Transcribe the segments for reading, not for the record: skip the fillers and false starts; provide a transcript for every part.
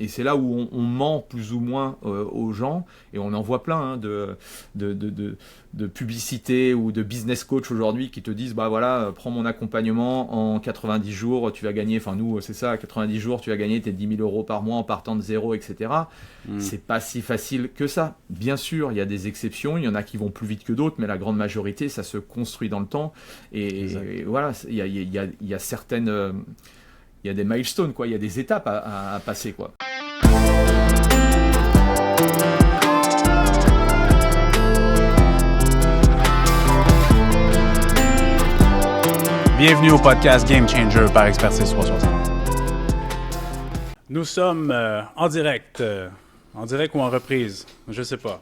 Et c'est là où on ment plus ou moins aux gens, et on en voit plein de publicités ou de business coach aujourd'hui qui te disent bah voilà, prends mon accompagnement, en 90 jours tu vas gagner, enfin nous c'est ça, 90 jours tu vas gagner tes 10 000 euros par mois en partant de zéro, etc. C'est pas si facile que ça. Bien sûr, il y a des exceptions, il y en a qui vont plus vite que d'autres, mais la grande majorité, ça se construit dans le temps. Et voilà, il y a certaines... il y a des milestones, quoi. Il y a des étapes à passer, quoi. Bienvenue au podcast Game Changer par Expertise 360. Nous sommes en direct ou en reprise, je sais pas.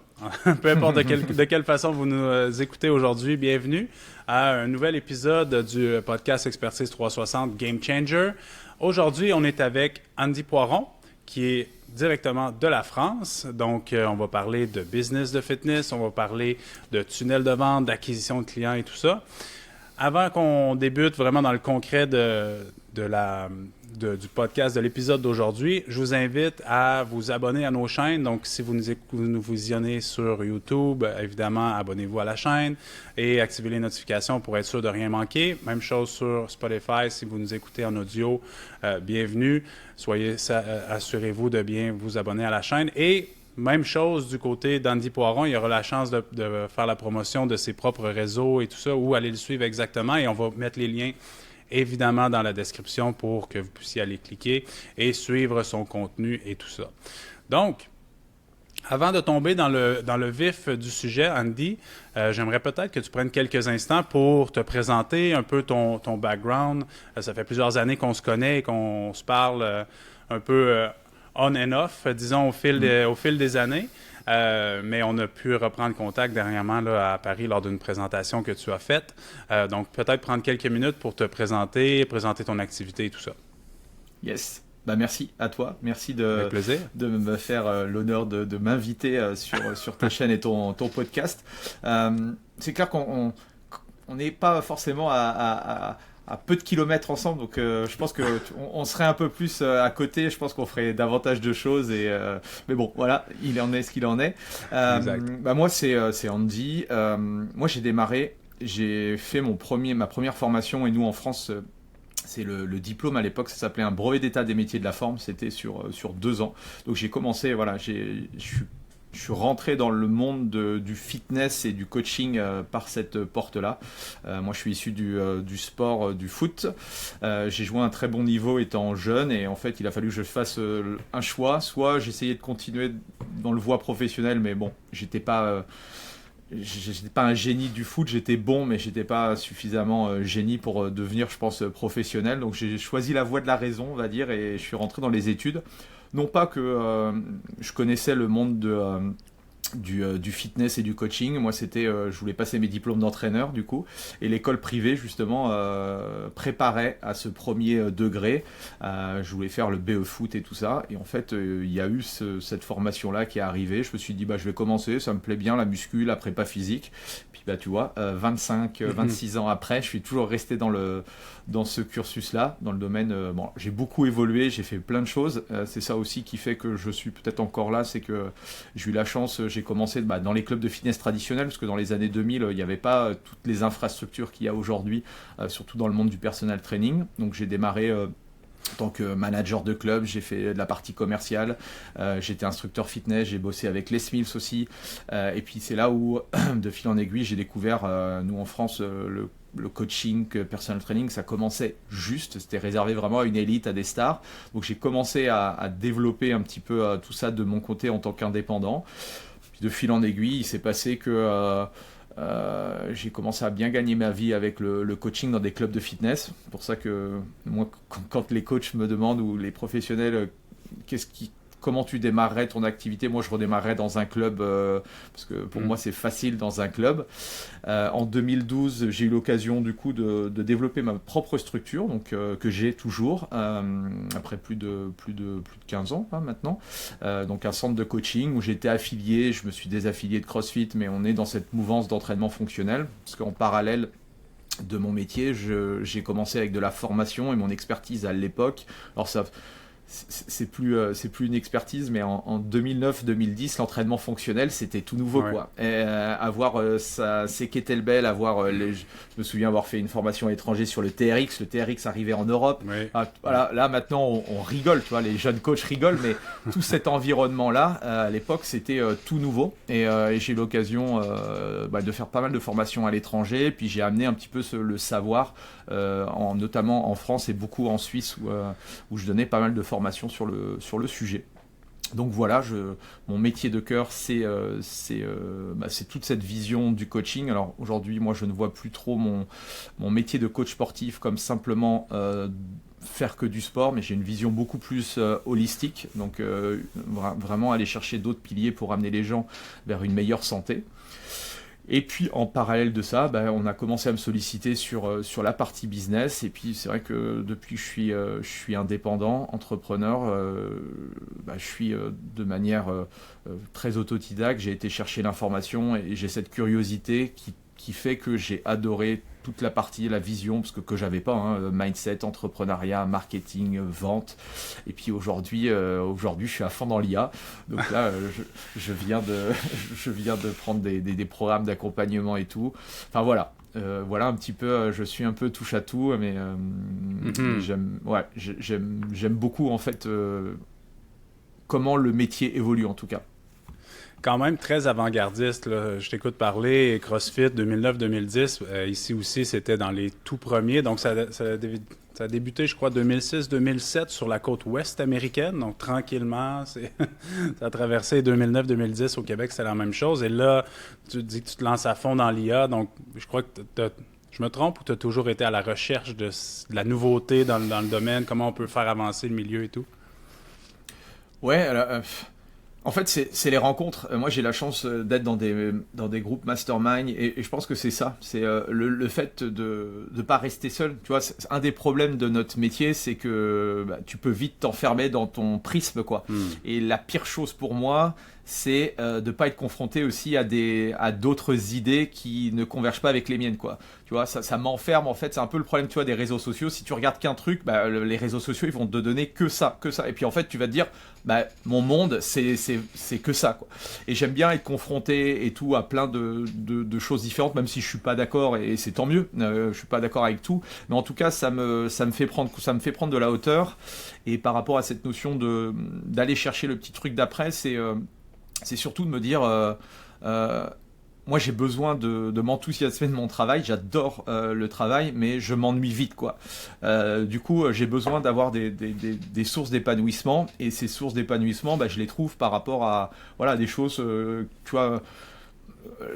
Peu importe de quelle façon vous nous écoutez aujourd'hui, bienvenue à un nouvel épisode du podcast Expertise 360 Game Changer. Aujourd'hui, on est avec Andy Poiron, qui est directement de la France. Donc, on va parler de business de fitness, on va parler de tunnel de vente, d'acquisition de clients et tout ça. Avant qu'on débute vraiment dans le concret du podcast, de l'épisode d'aujourd'hui, je vous invite à vous abonner à nos chaînes. Donc, si vous nous visionnez sur YouTube, évidemment, abonnez-vous à la chaîne et activez les notifications pour être sûr de rien manquer. Même chose sur Spotify, si vous nous écoutez en audio, bienvenue. Assurez-vous de bien vous abonner à la chaîne. Et même chose du côté d'Andy Poiron, il aura la chance de faire la promotion de ses propres réseaux et tout ça, ou aller le suivre exactement. Et on va mettre les liens évidemment dans la description pour que vous puissiez aller cliquer et suivre son contenu et tout ça. Donc, avant de tomber dans le vif du sujet, Andy, j'aimerais peut-être que tu prennes quelques instants pour te présenter un peu ton background. Ça fait plusieurs années qu'on se connaît et qu'on se parle un peu on and off, disons, au fil des années. Mais on a pu reprendre contact dernièrement là, à Paris lors d'une présentation que tu as faite. Donc, peut-être prendre quelques minutes pour te présenter ton activité et tout ça. Yes. Bah merci à toi. Merci de me faire l'honneur de m'inviter sur ta chaîne et ton podcast. C'est clair qu'on n'est pas forcément à peu de kilomètres ensemble, donc je pense qu'on serait un peu plus à côté. Je pense qu'on ferait davantage de choses, mais bon, voilà, il en est ce qu'il en est. Moi, c'est Andy. Moi, j'ai fait ma première formation, et nous en France, c'est le diplôme à l'époque, ça s'appelait un brevet d'état des métiers de la forme. C'était sur 2 ans. Donc j'ai commencé, voilà, je suis rentré dans le monde du fitness et du coaching par cette porte-là. Moi, je suis issu du sport, du foot. J'ai joué à un très bon niveau étant jeune, et en fait, il a fallu que je fasse un choix. Soit j'essayais de continuer dans le voie professionnelle, mais bon, j'étais pas un génie du foot, j'étais bon, mais j'étais pas suffisamment génie pour devenir, je pense, professionnel. Donc j'ai choisi la voie de la raison, on va dire, et je suis rentré dans les études. Non pas que je connaissais le monde du fitness et du coaching. Moi, je voulais passer mes diplômes d'entraîneur, du coup, et l'école privée, justement, préparait à ce premier degré. Je voulais faire le BE foot et tout ça, et en fait, il y a eu cette formation-là qui est arrivée. Je me suis dit, je vais commencer, ça me plaît bien, la muscu, la prépa physique. Puis, tu vois, 26 ans après, je suis toujours resté dans ce cursus-là, dans le domaine. J'ai beaucoup évolué, j'ai fait plein de choses. C'est ça aussi qui fait que je suis peut-être encore là, c'est que j'ai eu la chance, j'ai commencé dans les clubs de fitness traditionnels, parce que dans les années 2000, il n'y avait pas toutes les infrastructures qu'il y a aujourd'hui, surtout dans le monde du personal training. Donc j'ai démarré en tant que manager de club, j'ai fait de la partie commerciale, j'étais instructeur fitness, j'ai bossé avec Les Mills aussi, et puis c'est là où, de fil en aiguille, j'ai découvert, nous en France, le coaching, personal training, ça commençait juste, c'était réservé vraiment à une élite, à des stars. Donc j'ai commencé à développer un petit peu tout ça de mon côté en tant qu'indépendant. Puis de fil en aiguille, il s'est passé que j'ai commencé à bien gagner ma vie avec le coaching dans des clubs de fitness. C'est pour ça que moi, quand les coachs me demandent, ou les professionnels, comment tu démarrerais ton activité, moi je redémarrerais dans un club, parce que pour moi c'est facile dans un club. En 2012, j'ai eu l'occasion du coup de développer ma propre structure, donc que j'ai toujours après plus de 15 ans maintenant. Donc un centre de coaching où j'étais affilié, je me suis désaffilié de CrossFit, mais on est dans cette mouvance d'entraînement fonctionnel, parce qu'en parallèle de mon métier, j'ai commencé avec de la formation et mon expertise à l'époque. Alors c'est plus une expertise, mais en 2009-2010, l'entraînement fonctionnel, c'était tout nouveau, quoi. Et, avoir ses kettlebells, je me souviens avoir fait une formation à l'étranger sur le TRX. Le TRX arrivait en Europe. Oui. Voilà, là maintenant, on rigole, tu vois, les jeunes coachs rigolent, mais tout cet environnement-là, à l'époque, c'était tout nouveau. Et j'ai eu l'occasion de faire pas mal de formations à l'étranger. Puis j'ai amené un petit peu le savoir, notamment en France et beaucoup en Suisse, où je donnais pas mal de formations sur le sujet. Donc voilà, mon métier de cœur, c'est toute cette vision du coaching. Alors aujourd'hui, moi, je ne vois plus trop mon métier de coach sportif comme simplement faire que du sport, mais j'ai une vision beaucoup plus holistique. Donc vraiment aller chercher d'autres piliers pour amener les gens vers une meilleure santé. Et puis en parallèle de ça, on a commencé à me solliciter sur la partie business. Et puis c'est vrai que depuis que je suis indépendant, entrepreneur, je suis de manière très autodidacte. J'ai été chercher l'information et j'ai cette curiosité qui fait que j'ai adoré toute la partie, la vision, parce que j'avais pas, mindset, entrepreneuriat, marketing, vente. Et puis aujourd'hui, je suis à fond dans l'IA. Donc là, je viens de prendre des programmes d'accompagnement et tout. Enfin voilà. Voilà un petit peu, je suis un peu touche à tout, mais j'aime beaucoup en fait comment le métier évolue en tout cas. Quand même très avant-gardiste, là. Je t'écoute parler, CrossFit 2009-2010, ici aussi c'était dans les tout premiers, donc ça a débuté je crois 2006-2007 sur la côte ouest américaine, donc tranquillement, ça a traversé 2009-2010 au Québec, c'est la même chose, et là tu dis que tu te lances à fond dans l'IA, donc je crois que je me trompe ou tu as toujours été à la recherche de la nouveauté dans le domaine, comment on peut faire avancer le milieu et tout? Ouais, alors... En fait, c'est les rencontres. Moi, j'ai la chance d'être dans des groupes mastermind et je pense que c'est ça. C'est le fait de ne pas rester seul. Tu vois, c'est un des problèmes de notre métier, c'est que tu peux vite t'enfermer dans ton prisme, quoi. Et la pire chose pour moi, c'est de ne pas être confronté aussi à d'autres idées qui ne convergent pas avec les miennes, quoi. Tu vois, ça m'enferme, en fait. C'est un peu le problème, tu vois, des réseaux sociaux. Si tu regardes qu'un truc, les réseaux sociaux, ils vont te donner que ça. Et puis, en fait, tu vas te dire, mon monde, c'est que ça, quoi. Et j'aime bien être confronté et tout à plein de choses différentes, même si je suis pas d'accord, et c'est tant mieux. Je suis pas d'accord avec tout. Mais en tout cas, ça me fait prendre de la hauteur. Et par rapport à cette notion d'aller chercher le petit truc d'après, c'est surtout de me dire, moi j'ai besoin de m'enthousiasmer de mon travail, j'adore le travail, mais je m'ennuie vite, quoi. Du coup, j'ai besoin d'avoir des sources d'épanouissement, et ces sources d'épanouissement, je les trouve par rapport à des choses, tu vois.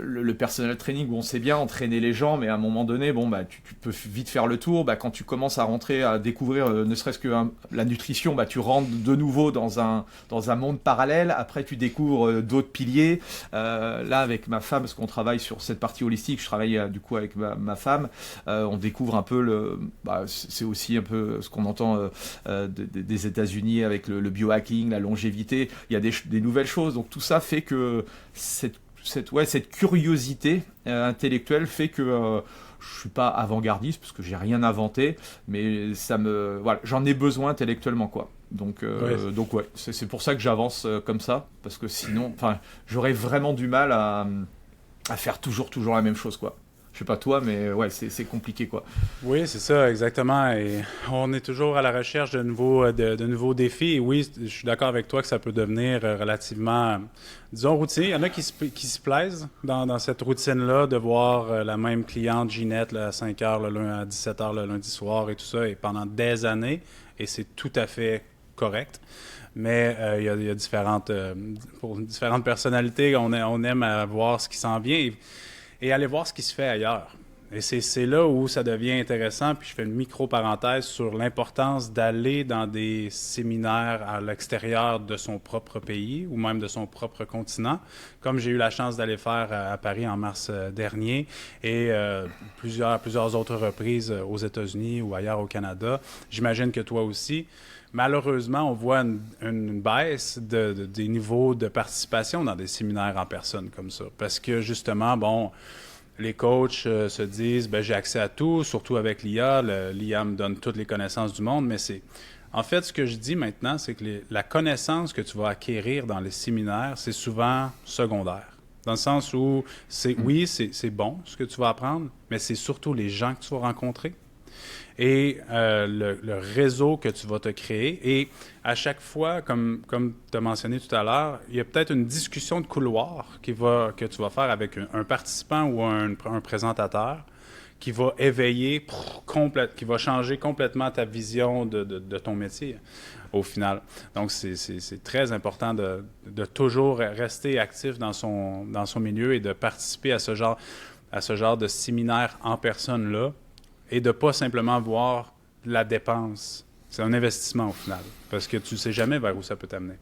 Le personnel training, on sait bien entraîner les gens, mais à un moment donné, tu peux vite faire le tour. Quand tu commences à rentrer, à découvrir ne serait-ce que la nutrition, tu rentres de nouveau dans un monde parallèle. Après, tu découvres d'autres piliers. Là, avec ma femme, parce qu'on travaille sur cette partie holistique, je travaille du coup avec ma femme, on découvre un peu c'est aussi un peu ce qu'on entend des États-Unis avec le biohacking, la longévité. Il y a des nouvelles choses. Donc tout ça fait que cette curiosité intellectuelle fait que je suis pas avant-gardiste parce que j'ai rien inventé, mais j'en ai besoin intellectuellement, quoi. Donc c'est pour ça que j'avance comme ça, parce que sinon, j'aurais vraiment du mal à faire toujours la même chose, quoi. Je sais pas toi, mais c'est compliqué, quoi. Oui, c'est ça, exactement. Et on est toujours à la recherche de nouveaux défis. Et oui, je suis d'accord avec toi que ça peut devenir relativement, disons, routinier. Il y en a qui se plaisent dans cette routine-là, de voir la même cliente, Ginette, à 5 h, à 17 h le lundi soir et tout ça, et pendant des années. Et c'est tout à fait correct. Mais il y a pour différentes personnalités, on aime voir ce qui s'en vient. Et aller voir ce qui se fait ailleurs. Et c'est là où ça devient intéressant. Puis je fais une micro-parenthèse sur l'importance d'aller dans des séminaires à l'extérieur de son propre pays ou même de son propre continent, comme j'ai eu la chance d'aller faire à Paris en mars dernier et plusieurs autres reprises aux États-Unis ou ailleurs au Canada. J'imagine que toi aussi. Malheureusement, on voit une baisse des niveaux de participation dans des séminaires en personne comme ça. Parce que justement, les coachs se disent, j'ai accès à tout, surtout avec l'IA. L'IA me donne toutes les connaissances du monde, mais En fait, ce que je dis maintenant, c'est que la connaissance que tu vas acquérir dans les séminaires, c'est souvent secondaire. Dans le sens où, c'est bon ce que tu vas apprendre, mais c'est surtout les gens que tu vas rencontrer et le réseau que tu vas te créer. Et à chaque fois, comme tu as mentionné tout à l'heure, il y a peut-être une discussion de couloir que tu vas faire avec un participant ou un présentateur qui va éveiller, qui va changer complètement ta vision de ton métier au final. Donc, c'est très important de toujours rester actif dans son milieu et de participer à ce genre de séminaire en personne-là et de ne pas simplement voir la dépense. C'est un investissement au final parce que tu ne sais jamais vers où ça peut t'amener.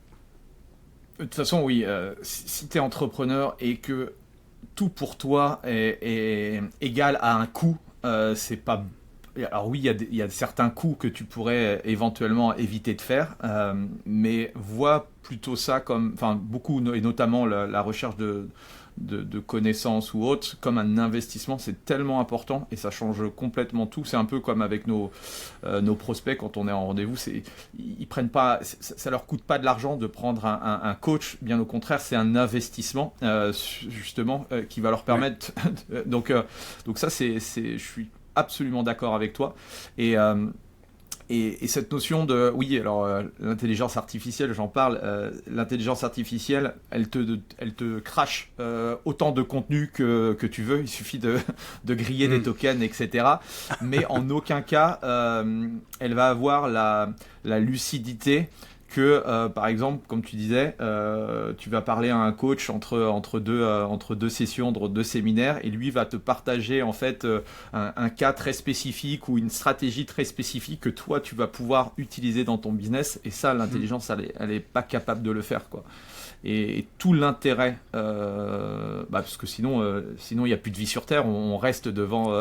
De toute façon, oui, si tu es entrepreneur et que tout pour toi est égal à un coût, c'est pas... Alors oui, il y a certains coûts que tu pourrais éventuellement éviter de faire, mais vois plutôt ça comme, enfin beaucoup, et notamment la recherche de connaissances ou autres, comme un investissement. C'est tellement important et ça change complètement tout. C'est un peu comme avec nos prospects quand on est en rendez-vous. Ils prennent pas, ça leur coûte pas de l'argent de prendre un coach. Bien au contraire, c'est un investissement justement qui va leur permettre. Donc ça, je suis absolument d'accord avec toi. Et cette notion de... Oui, alors l'intelligence artificielle, j'en parle. L'intelligence artificielle, elle te crache autant de contenu que tu veux. Il suffit de griller des tokens, etc. Mais en aucun cas, elle va avoir la lucidité que, par exemple, comme tu disais, tu vas parler à un coach entre deux sessions, entre deux séminaires, et lui va te partager en fait un cas très spécifique ou une stratégie très spécifique que toi tu vas pouvoir utiliser dans ton business. Et ça, l'intelligence, elle est pas capable de le faire, quoi. Et tout l'intérêt, parce que sinon il n'y a plus de vie sur Terre, on reste devant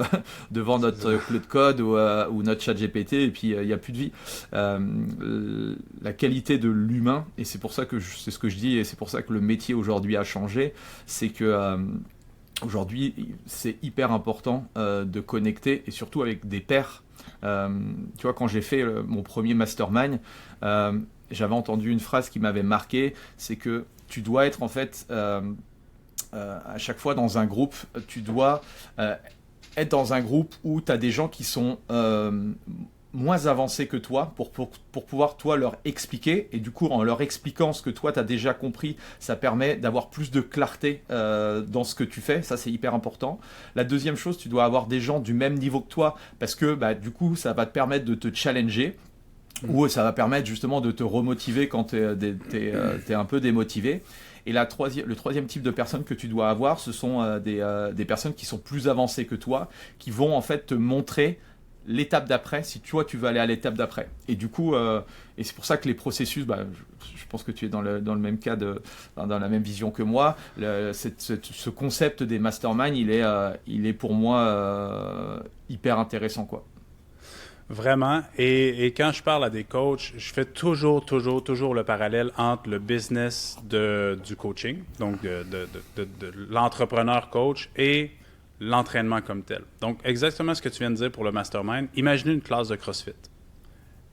notre Claude Code ou notre ChatGPT et puis il n'y a plus de vie. La qualité de l'humain, et c'est pour ça que c'est ce que je dis, et c'est pour ça que le métier aujourd'hui a changé, c'est que aujourd'hui c'est hyper important de connecter, et surtout avec des pairs. Tu vois, quand j'ai fait mon premier mastermind, j'avais entendu une phrase qui m'avait marqué, c'est que tu dois être en fait à chaque fois dans un groupe, tu dois être dans un groupe où tu as des gens qui sont moins avancés que toi pour pouvoir toi leur expliquer, et du coup en leur expliquant ce que toi tu as déjà compris, ça permet d'avoir plus de clarté dans ce que tu fais. Ça, c'est hyper important. La deuxième chose, tu dois avoir des gens du même niveau que toi, parce que du coup ça va te permettre de te challenger, ou ça va permettre justement de te remotiver quand t'es un peu démotivé. Et le troisième type de personnes que tu dois avoir, ce sont des personnes qui sont plus avancées que toi, qui vont en fait te montrer l'étape d'après, si toi tu veux aller à l'étape d'après. Et du coup, et c'est pour ça que les processus, je pense que tu es dans le même cas, dans la même vision que moi, ce concept des masterminds, il est pour moi hyper intéressant, quoi. Vraiment. Et quand je parle à des coachs, je fais toujours le parallèle entre le business du coaching, donc de l'entrepreneur coach, et l'entraînement comme tel. Donc, exactement ce que tu viens de dire pour le mastermind. Imaginez une classe de CrossFit.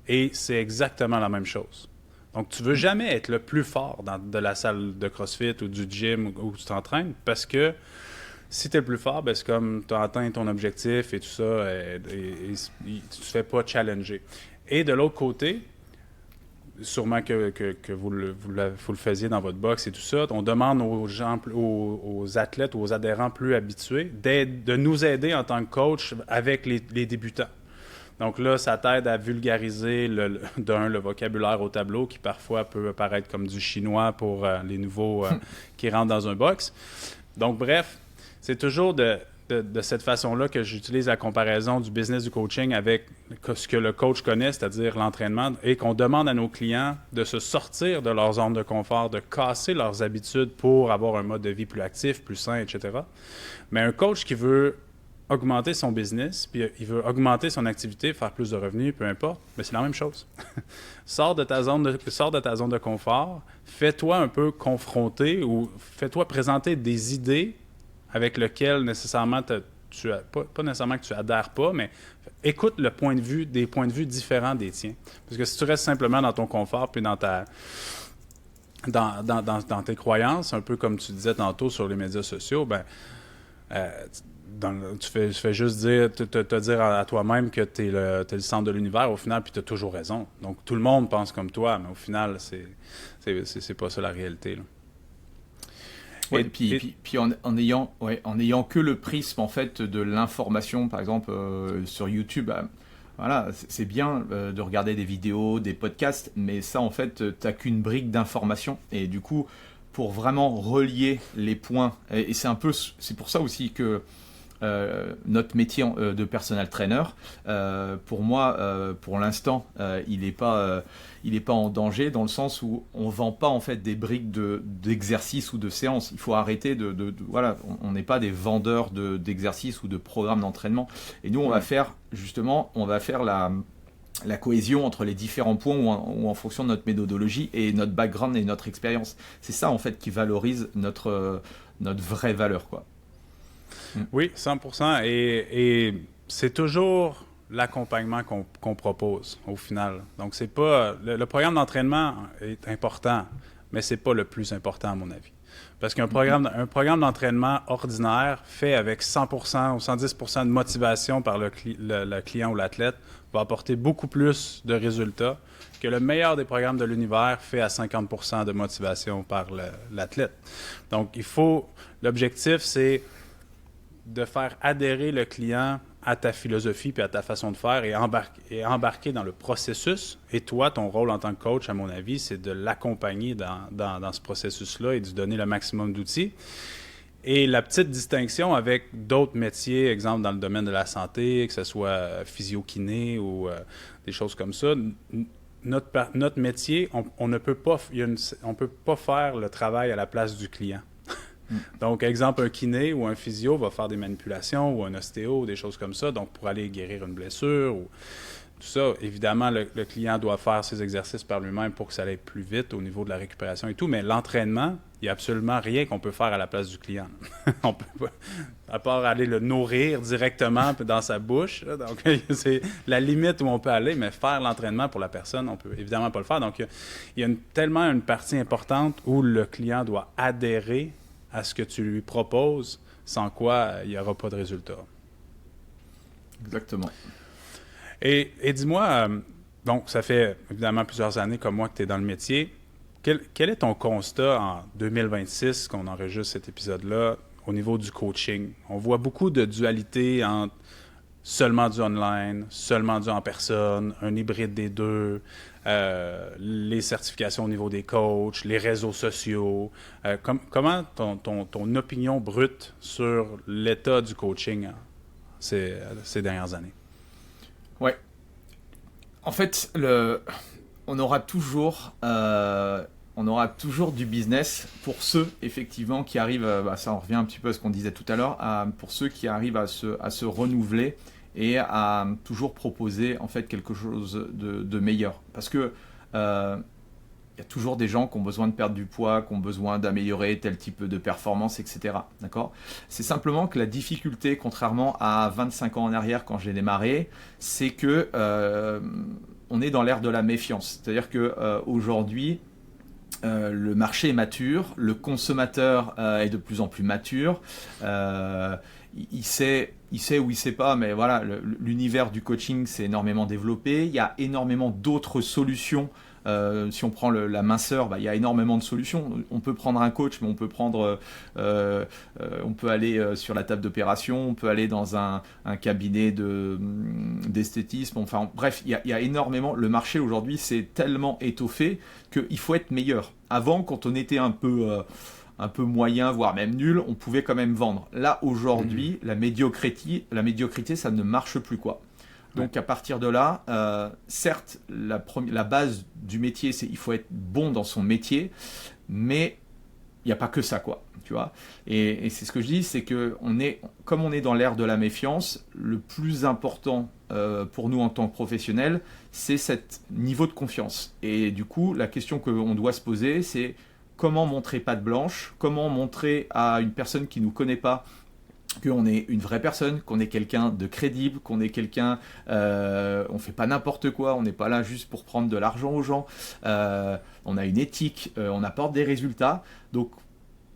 Et c'est exactement la même chose. Donc, tu ne veux jamais être le plus fort de la salle de CrossFit ou du gym où tu t'entraînes, parce que si tu es le plus fort, c'est comme tu as atteint ton objectif et tout ça, et tu ne te fais pas challenger. Et de l'autre côté, sûrement que vous le faisiez dans votre box et tout ça, on demande aux gens, aux athlètes ou aux adhérents plus habitués de nous aider en tant que coach avec les débutants. Donc là, ça t'aide à vulgariser le vocabulaire au tableau qui parfois peut apparaître comme du chinois pour les nouveaux qui rentrent dans un box. Donc bref, c'est toujours de cette façon-là que j'utilise la comparaison du business du coaching avec ce que le coach connaît, c'est-à-dire l'entraînement, et qu'on demande à nos clients de se sortir de leur zone de confort, de casser leurs habitudes pour avoir un mode de vie plus actif, plus sain, etc. Mais un coach qui veut augmenter son business, puis il veut augmenter son activité, faire plus de revenus, peu importe, mais c'est la même chose. Sors de ta zone de confort, fais-toi un peu confronter ou fais-toi présenter des idées avec lesquelles nécessairement tu pas nécessairement que tu adhères pas, mais écoute des points de vue différents des tiens. Parce que si tu restes simplement dans ton confort puis dans tes croyances, un peu comme tu disais tantôt sur les médias sociaux, tu fais juste te dire à toi-même que t'es le centre de l'univers au final, puis tu as toujours raison. Donc tout le monde pense comme toi, mais au final, c'est pas ça la réalité, là. Ouais, puis en ayant que le prisme en fait de l'information, par exemple sur YouTube, voilà, c'est bien de regarder des vidéos, des podcasts, mais ça en fait t'as qu'une brique d'information, et du coup pour vraiment relier les points, et c'est pour ça aussi que notre métier de personal trainer, pour moi, pour l'instant, il n'est pas en danger, dans le sens où on vend pas en fait des briques d'exercices ou de séances. Il faut arrêter voilà, on n'est pas des vendeurs d'exercices ou de programmes d'entraînement. Et nous, on va faire la cohésion entre les différents points ou en fonction de notre méthodologie et notre background et notre expérience. C'est ça en fait qui valorise notre vraie valeur, quoi. Oui, 100%. Et c'est toujours l'accompagnement qu'on propose au final. Donc, c'est pas le programme d'entraînement est important, mais c'est pas le plus important à mon avis. Parce qu'un programme d'entraînement ordinaire fait avec 100% ou 110% de motivation par le client ou l'athlète va apporter beaucoup plus de résultats que le meilleur des programmes de l'univers fait à 50% de motivation par l'athlète. Donc, l'objectif, c'est de faire adhérer le client à ta philosophie puis à ta façon de faire et embarquer dans le processus. Et toi, ton rôle en tant que coach, à mon avis, c'est de l'accompagner dans ce processus-là et de lui donner le maximum d'outils. Et la petite distinction avec d'autres métiers, exemple dans le domaine de la santé, que ce soit physio-kiné ou des choses comme ça, notre métier, on ne peut pas faire le travail à la place du client. Donc, exemple, un kiné ou un physio va faire des manipulations ou un ostéo, des choses comme ça, donc pour aller guérir une blessure ou tout ça. Évidemment, le client doit faire ses exercices par lui-même pour que ça aille plus vite au niveau de la récupération et tout, mais l'entraînement, il n'y a absolument rien qu'on peut faire à la place du client. On peut pas, à part aller le nourrir directement dans sa bouche. Là. Donc, c'est la limite où on peut aller, mais faire l'entraînement pour la personne, on peut évidemment pas le faire. Donc, il y a tellement une partie importante où le client doit adhérer à ce que tu lui proposes, sans quoi il n'y aura pas de résultat. Exactement. Et dis-moi, donc ça fait évidemment plusieurs années comme moi que tu es dans le métier. Quel est ton constat en 2026, qu'on enregistre cet épisode-là, au niveau du coaching? On voit beaucoup de dualité entre seulement du online, seulement du en personne, un hybride des deux, les certifications au niveau des coachs, les réseaux sociaux. Comment ton opinion brute sur l'état du coaching ces dernières années? Oui. En fait, on aura toujours du business pour ceux, effectivement, qui arrivent, ça en revient un petit peu à ce qu'on disait tout à l'heure, pour ceux qui arrivent à se renouveler et à toujours proposer en fait quelque chose de meilleur. Parce que il y a toujours des gens qui ont besoin de perdre du poids, qui ont besoin d'améliorer tel type de performance, etc. D'accord ? C'est simplement que la difficulté, contrairement à 25 ans en arrière quand j'ai démarré, c'est que on est dans l'ère de la méfiance. C'est-à-dire qu'aujourd'hui, le marché est mature, le consommateur est de plus en plus mature, il sait ou il sait pas, mais voilà, l'univers du coaching s'est énormément développé. Il y a énormément d'autres solutions. Si on prend la minceur, il y a énormément de solutions. On peut prendre un coach, mais on peut on peut aller sur la table d'opération, on peut aller dans un cabinet d'esthétisme. Enfin, bref, il y a énormément. Le marché aujourd'hui s'est tellement étoffé qu'il faut être meilleur. Avant, quand on était un peu moyen, voire même nul, on pouvait quand même vendre. Là, aujourd'hui, la médiocrité, ça ne marche plus, quoi. Donc, à partir de là, certes, la base du métier, c'est il faut être bon dans son métier, mais il n'y a pas que ça, quoi. Tu vois ? Et c'est ce que je dis, c'est que comme on est dans l'ère de la méfiance, le plus important pour nous en tant que professionnels, c'est cet niveau de confiance. Et du coup, la question qu'on doit se poser, c'est comment montrer patte blanche, comment montrer à une personne qui ne nous connaît pas qu'on est une vraie personne, qu'on est quelqu'un de crédible, qu'on est quelqu'un, on fait pas n'importe quoi, on n'est pas là juste pour prendre de l'argent aux gens, on a une éthique, on apporte des résultats. Donc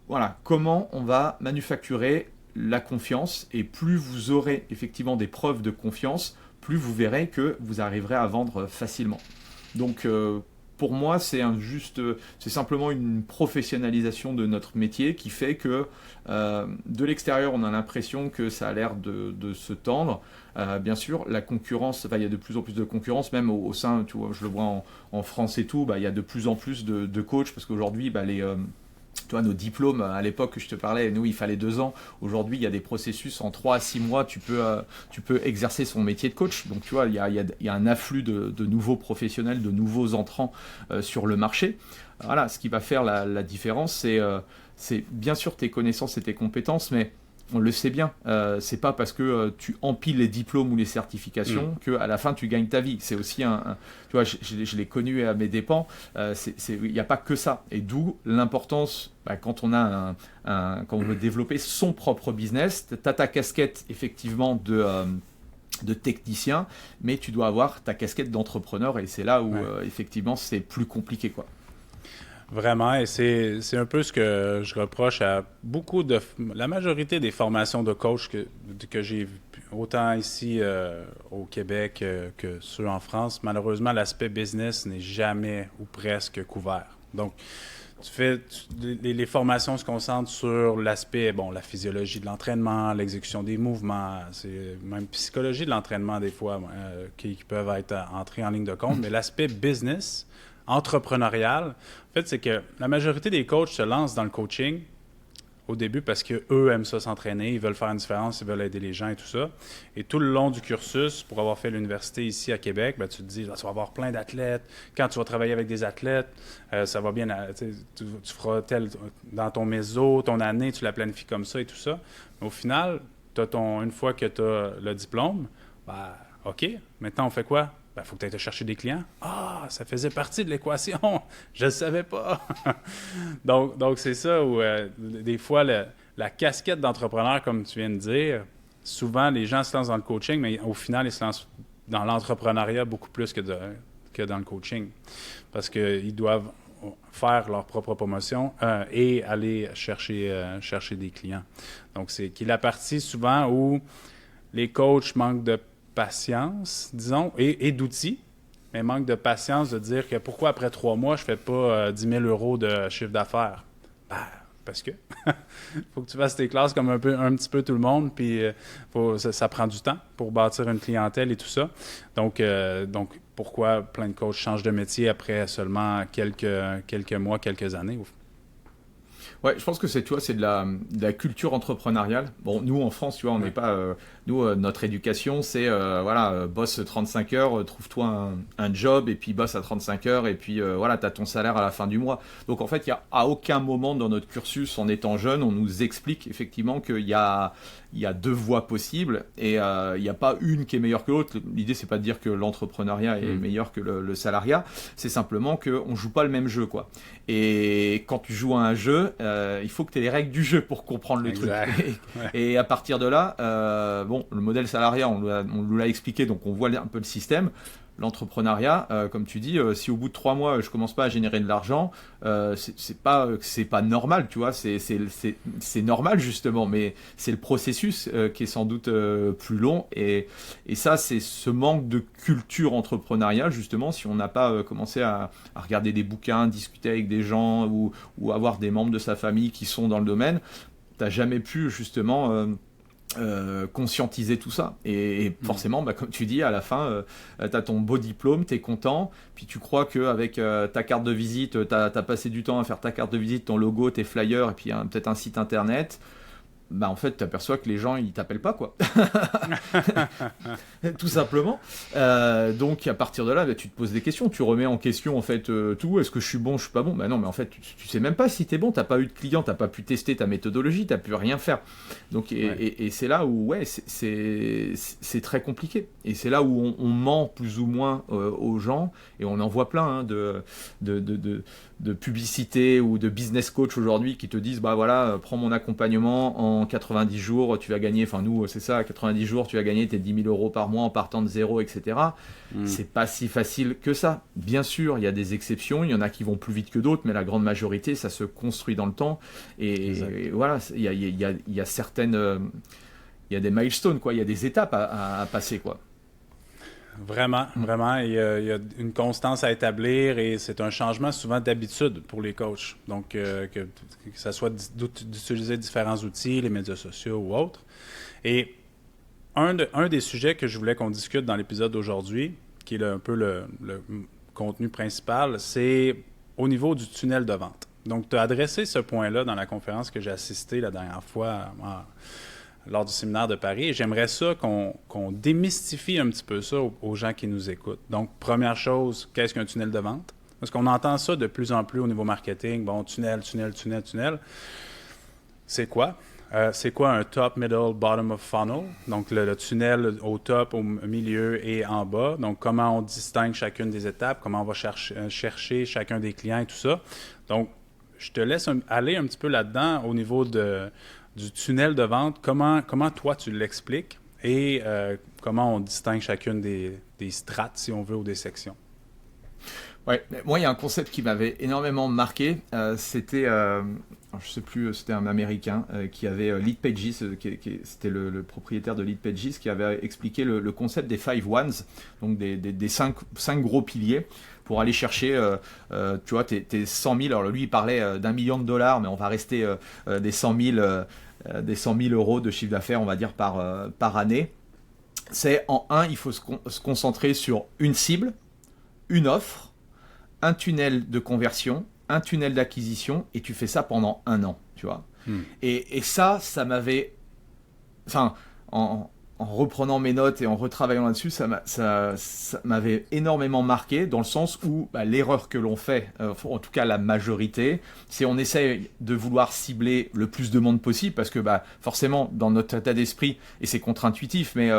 voilà, comment on va manufacturer la confiance, et plus vous aurez effectivement des preuves de confiance, plus vous verrez que vous arriverez à vendre facilement. Donc pour moi, c'est simplement une professionnalisation de notre métier qui fait que de l'extérieur, on a l'impression que ça a l'air de se tendre. Bien sûr, la concurrence, il y a de plus en plus de concurrence, même au sein, tu vois, je le vois en France et tout, il y a de plus en plus de coachs, parce qu'aujourd'hui, tu vois, nos diplômes, à l'époque que je te parlais, nous, il fallait 2 ans. Aujourd'hui, il y a des processus en 3 à 6 mois, tu peux exercer son métier de coach. Donc, tu vois, il y a un afflux de nouveaux professionnels, de nouveaux entrants sur le marché. Voilà, ce qui va faire la différence, c'est bien sûr tes connaissances et tes compétences, mais on le sait bien, c'est pas parce que tu empiles les diplômes ou les certifications qu'à la fin tu gagnes ta vie. C'est aussi tu vois, je l'ai connu à mes dépens, il n'y a pas que ça. Et d'où l'importance, quand quand on veut développer son propre business, tu as ta casquette effectivement de technicien, mais tu dois avoir ta casquette d'entrepreneur, et c'est là où effectivement c'est plus compliqué, quoi. Vraiment, et c'est un peu ce que je reproche à la majorité des formations de coach que j'ai vues, autant ici au Québec que ceux en France. Malheureusement, l'aspect business n'est jamais ou presque couvert. Donc, les formations se concentrent sur l'aspect, la physiologie de l'entraînement, l'exécution des mouvements, c'est même psychologie de l'entraînement des fois qui peuvent être entrés en ligne de compte, mais l'aspect business, entrepreneurial, en fait, c'est que la majorité des coachs se lancent dans le coaching au début parce qu'eux aiment ça s'entraîner, ils veulent faire une différence, ils veulent aider les gens et tout ça. Et tout le long du cursus, pour avoir fait l'université ici à Québec, tu te dis, tu vas avoir plein d'athlètes. Quand tu vas travailler avec des athlètes, ça va bien, tu feras dans ton méso, ton année, tu la planifies comme ça et tout ça. Mais au final, une fois que tu as le diplôme, OK, maintenant on fait quoi? Il faut que tu ailles te chercher des clients. Ah, ça faisait partie de l'équation. Je ne le savais pas. donc, c'est ça où, des fois, la casquette d'entrepreneur, comme tu viens de dire, souvent, les gens se lancent dans le coaching, mais au final, ils se lancent dans l'entrepreneuriat beaucoup plus que dans le coaching. Parce qu'ils doivent faire leur propre promotion et aller chercher des clients. Donc, c'est la partie souvent où les coachs manquent de patience, disons, et d'outils, mais manque de patience de dire que pourquoi après 3 mois, je ne fais pas 10 000 € de chiffre d'affaires? Parce que faut que tu fasses tes classes comme un petit peu tout le monde, puis ça prend du temps pour bâtir une clientèle et tout ça. Donc pourquoi plein de coachs changent de métier après seulement quelques mois, quelques années? Ouais, je pense que c'est de la culture entrepreneuriale. Bon, nous en France, tu vois, on n'est pas. Notre éducation, c'est bosse 35 heures, trouve-toi un job et puis bosse à 35 heures et puis t'as ton salaire à la fin du mois. Donc en fait, il y a à aucun moment dans notre cursus, en étant jeune, on nous explique effectivement qu'il y a 2 voies possibles et il n'y a pas une qui est meilleure que l'autre. L'idée, c'est pas de dire que l'entrepreneuriat est meilleur que le salariat, c'est simplement qu'on joue pas le même jeu, quoi. Et quand tu joues à un jeu, il faut que tu aies les règles du jeu pour comprendre le truc. Et à partir de là, le modèle salariat, on nous l'a expliqué, donc on voit un peu le système. L'entrepreneuriat, comme tu dis, si au bout de 3 mois, je commence pas à générer de l'argent, c'est pas normal, tu vois, c'est normal justement, mais c'est le processus qui est sans doute plus long, et ça, c'est ce manque de culture entrepreneuriale, justement, si on n'a pas commencé à regarder des bouquins, discuter avec des gens, ou avoir des membres de sa famille qui sont dans le domaine, t'as jamais pu justement conscientiser tout ça, et forcément comme tu dis, à la fin tu as ton beau diplôme, tu es content, puis tu crois qu'avec ta carte de visite, tu as passé du temps à faire ta carte de visite, ton logo, tes flyers et puis peut-être un site internet. En fait, tu aperçois que les gens, ils t'appellent pas, quoi. Tout simplement. Donc, à partir de là, tu te poses des questions. Tu remets en question, en fait, tout. Est-ce que je suis bon, je suis pas bon? Non, mais en fait, tu sais même pas si tu es bon. Tu n'as pas eu de client, tu n'as pas pu tester ta méthodologie, tu n'as pu rien faire. Donc, et c'est là où, c'est très compliqué. Et c'est là où on ment plus ou moins aux gens. Et on en voit plein de publicité ou de business coach aujourd'hui qui te disent bah voilà, prends mon accompagnement en 90 jours, tu vas gagner, enfin nous c'est ça, 90 jours tu vas gagner tes 10 000 euros par mois en partant de zéro, etc. C'est pas si facile que ça. Bien sûr, il y a des exceptions, il y en a qui vont plus vite que d'autres, mais la grande majorité, ça se construit dans le temps. Et voilà, il y a certaines... il y a des milestones, quoi. Il y a des étapes à passer, quoi. Vraiment, vraiment. Il y a une constance à établir et c'est un changement souvent d'habitude pour les coachs. Donc, que ça soit d'utiliser différents outils, les médias sociaux ou autres. Et un des sujets que je voulais qu'on discute dans l'épisode d'aujourd'hui, qui est un peu le contenu principal, c'est au niveau du tunnel de vente. Donc, tu as adressé ce point-là dans la conférence que j'ai assistée la dernière fois lors du séminaire de Paris. Et j'aimerais ça qu'on démystifie un petit peu ça aux gens qui nous écoutent. Donc, première chose, qu'est-ce qu'un tunnel de vente? Parce qu'on entend ça de plus en plus au niveau marketing. Bon, tunnel. C'est quoi? C'est quoi un top, middle, bottom of funnel? Donc, le tunnel au top, au milieu et en bas. Donc, comment on distingue chacune des étapes, comment on va chercher chacun des clients et tout ça. Donc, je te laisse aller un petit peu là-dedans au niveau du tunnel de vente. Comment toi, tu l'expliques et comment on distingue chacune des strates, si on veut, ou des sections? Ouais, moi, il y a un concept qui m'avait énormément marqué. C'était, je sais plus, c'était un Américain qui avait Leadpages, c'était le propriétaire de Leadpages, qui avait expliqué le concept des 5 ones, donc des cinq gros piliers pour aller chercher, tu vois, tes 100 000. Alors lui, il parlait d'1 million de dollars, mais on va rester des 100 000 euros de chiffre d'affaires, on va dire, par année. C'est en un, il faut se concentrer sur une cible, une offre, un tunnel de conversion, un tunnel d'acquisition, et tu fais ça pendant 1 an, tu vois. Et ça m'avait... Enfin, en reprenant mes notes et en retravaillant là-dessus, ça m'avait énormément marqué, dans le sens où l'erreur que l'on fait, en tout cas la majorité, c'est on essaie de vouloir cibler le plus de monde possible, parce que forcément, dans notre état d'esprit, et c'est contre-intuitif, mais...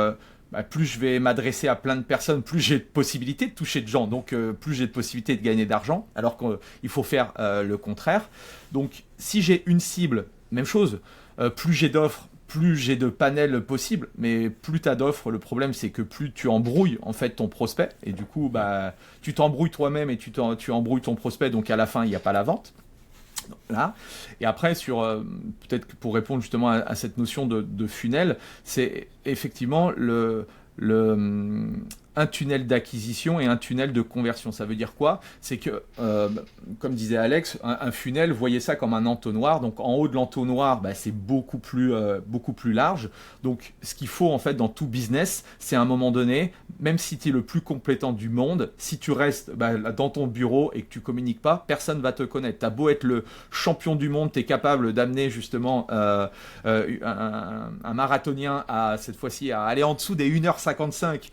plus je vais m'adresser à plein de personnes, plus j'ai de possibilités de toucher de gens, donc plus j'ai de possibilités de gagner d'argent, alors qu'il faut faire le contraire. Donc si j'ai une cible, même chose, plus j'ai d'offres, plus j'ai de panels possibles, mais plus tu as d'offres, le problème c'est que plus tu embrouilles en fait ton prospect, et du coup tu t'embrouilles toi-même et tu embrouilles ton prospect, donc à la fin il n'y a pas la vente. Là. Et après, peut-être pour répondre justement à cette notion de funnel, c'est effectivement un tunnel d'acquisition et un tunnel de conversion. Ça veut dire quoi? C'est que, comme disait Alex, un funnel, voyez ça comme un entonnoir. Donc en haut de l'entonnoir, c'est beaucoup plus large. Donc ce qu'il faut en fait dans tout business, c'est à un moment donné, même si tu es le plus compétent du monde, si tu restes dans ton bureau et que tu communiques pas, personne ne va te connaître. Tu as beau être le champion du monde, tu es capable d'amener justement un marathonien cette fois-ci à aller en dessous des 1h55.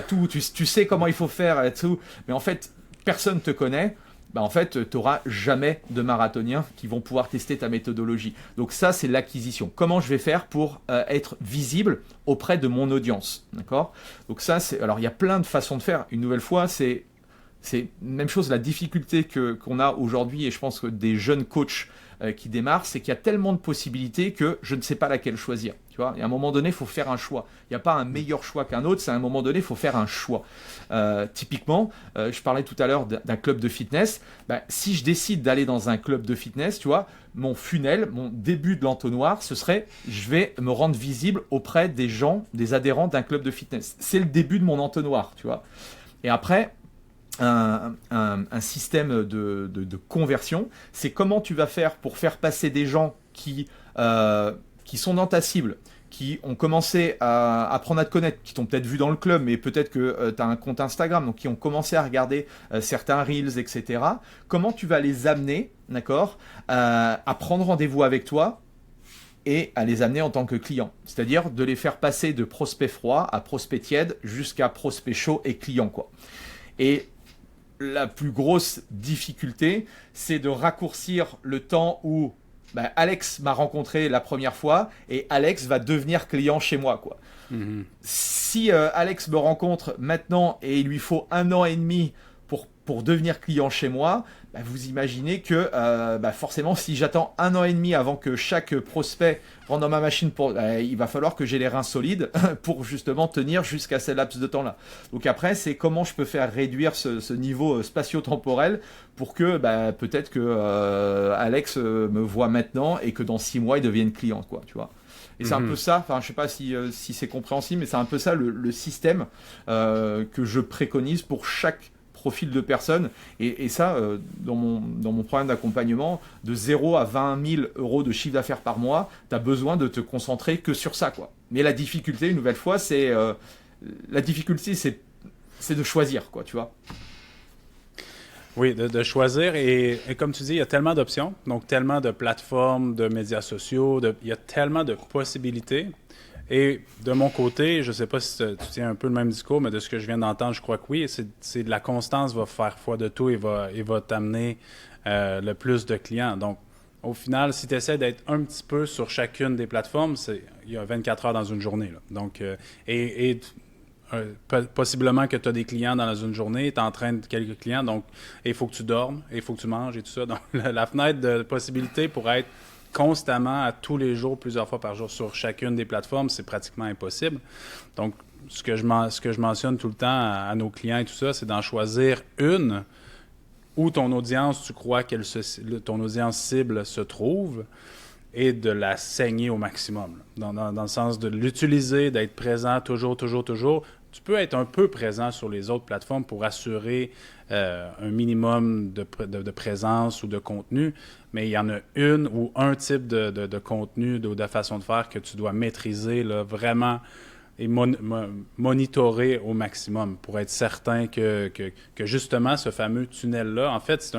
Tout, tu sais comment il faut faire et tout, mais en fait personne te connaît. En fait tu n'auras jamais de marathoniens qui vont pouvoir tester ta méthodologie. Donc ça, c'est l'acquisition. Comment je vais faire pour être visible auprès de mon audience, d'accord? Donc ça, alors il y a plein de façons de faire. Une nouvelle fois, c'est même chose, la difficulté qu'on a aujourd'hui, et je pense que des jeunes coachs qui démarrent, c'est qu'il y a tellement de possibilités que je ne sais pas laquelle choisir. Tu vois, et à un moment donné, il faut faire un choix. Il n'y a pas un meilleur choix qu'un autre, c'est à un moment donné, il faut faire un choix. Typiquement, je parlais tout à l'heure d'un club de fitness. Si je décide d'aller dans un club de fitness, tu vois, mon funnel, mon début de l'entonnoir, ce serait, je vais me rendre visible auprès des gens, des adhérents d'un club de fitness. C'est le début de mon entonnoir, tu vois. Et après, un système de conversion, c'est comment tu vas faire pour faire passer des gens qui sont dans ta cible, qui ont commencé à apprendre à te connaître, qui t'ont peut-être vu dans le club, mais peut-être que tu as un compte Instagram, donc qui ont commencé à regarder certains Reels, etc. Comment tu vas les amener, d'accord, à prendre rendez-vous avec toi et à les amener en tant que client. C'est-à-dire de les faire passer de prospect froid à prospect tiède jusqu'à prospect chaud et client, quoi. Et la plus grosse difficulté, c'est de raccourcir le temps où Alex m'a rencontré la première fois et Alex va devenir client chez moi, quoi. Si Alex me rencontre maintenant et il lui faut 1 an et demi pour devenir client chez moi, vous imaginez que forcément, si j'attends 1 an et demi avant que chaque prospect rentre dans ma machine, il va falloir que j'ai les reins solides pour justement tenir jusqu'à ce laps de temps-là. Donc après, c'est comment je peux faire réduire ce niveau spatio-temporel pour que peut-être que Alex me voit maintenant et que dans 6 mois, il devienne client, quoi, tu vois. Et c'est un peu ça, enfin je sais pas si c'est compréhensible, mais c'est un peu ça le système que je préconise pour chaque profil de personne. Et ça, dans mon programme d'accompagnement, de 0 à 20 000 euros de chiffre d'affaires par mois, tu as besoin de te concentrer que sur ça, quoi. Mais la difficulté, une nouvelle fois, c'est de choisir, quoi, tu vois. Oui, de choisir. Et comme tu dis, il y a tellement d'options, donc tellement de plateformes, de médias sociaux, il y a tellement de possibilités. Et de mon côté, je ne sais pas si tu tiens un peu le même discours, mais de ce que je viens d'entendre, je crois que oui. C'est de la constance va faire foi de tout et va t'amener le plus de clients. Donc, au final, si tu essaies d'être un petit peu sur chacune des plateformes, il y a 24 heures dans une journée, là. Donc, possiblement que tu as des clients dans une journée, tu entraînes quelques clients, donc il faut que tu dormes, il faut que tu manges et tout ça. Donc, la fenêtre de possibilité pour être constamment, à tous les jours, plusieurs fois par jour sur chacune des plateformes, c'est pratiquement impossible. Donc, ce que je mentionne tout le temps à nos clients et tout ça, c'est d'en choisir une où ton audience, tu crois que ton audience cible se trouve et de la saigner au maximum. Dans le sens de l'utiliser, d'être présent toujours. Tu peux être un peu présent sur les autres plateformes pour assurer un minimum de présence ou de contenu, mais il y en a une ou un type de contenu, de façon de faire que tu dois maîtriser là, vraiment et monitorer au maximum pour être certain que justement ce fameux tunnel-là, en fait,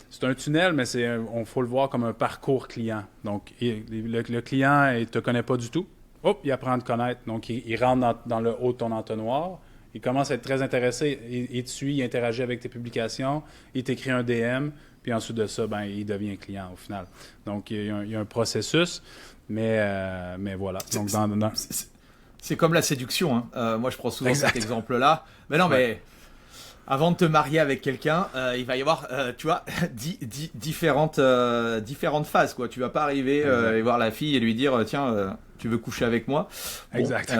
c'est un tunnel, mais on faut le voir comme un parcours client. Donc, le client ne te connaît pas du tout. Hop, il apprend à te connaître. Donc, il rentre dans le haut de ton entonnoir. Il commence à être très intéressé. Il te suit, il interagit avec tes publications. Il t'écrit un DM. Puis ensuite de ça, il devient client au final. Donc, il y a un processus. Mais voilà. Donc, c'est comme la séduction. Hein. Moi, je prends souvent cet exemple-là. Mais non, mais avant de te marier avec quelqu'un, il va y avoir, tu vois, différentes phases, quoi. Tu vas pas arriver et voir la fille et lui dire, tiens, tu veux coucher avec moi. Bon, exact.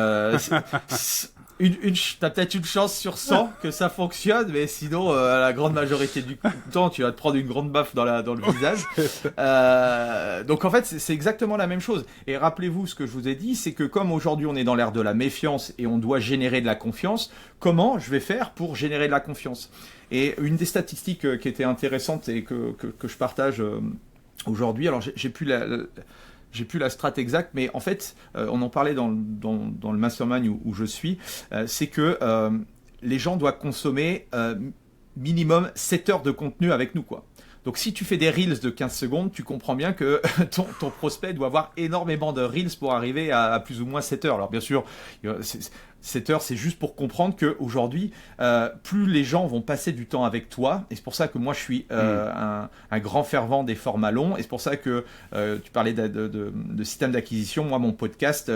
T'as peut-être une chance sur 100 que ça fonctionne, mais sinon, la grande majorité du temps, tu vas te prendre une grande baffe dans le visage. Donc en fait, c'est exactement la même chose. Et rappelez-vous, ce que je vous ai dit, c'est que comme aujourd'hui on est dans l'ère de la méfiance et on doit générer de la confiance, comment je vais faire pour générer de la confiance? Et une des statistiques qui était intéressante et que je partage aujourd'hui, alors j'ai plus la strat exacte, mais en fait, on en parlait dans le mastermind où je suis, c'est que les gens doivent consommer minimum 7 heures de contenu avec nous, quoi. Donc si tu fais des reels de 15 secondes, tu comprends bien que ton prospect doit avoir énormément de reels pour arriver à plus ou moins 7 heures. Alors bien sûr, 7 heures, c'est juste pour comprendre qu'aujourd'hui, plus les gens vont passer du temps avec toi, et c'est pour ça que moi je suis un grand fervent des formats longs, et c'est pour ça que tu parlais de système d'acquisition. Moi, mon podcast,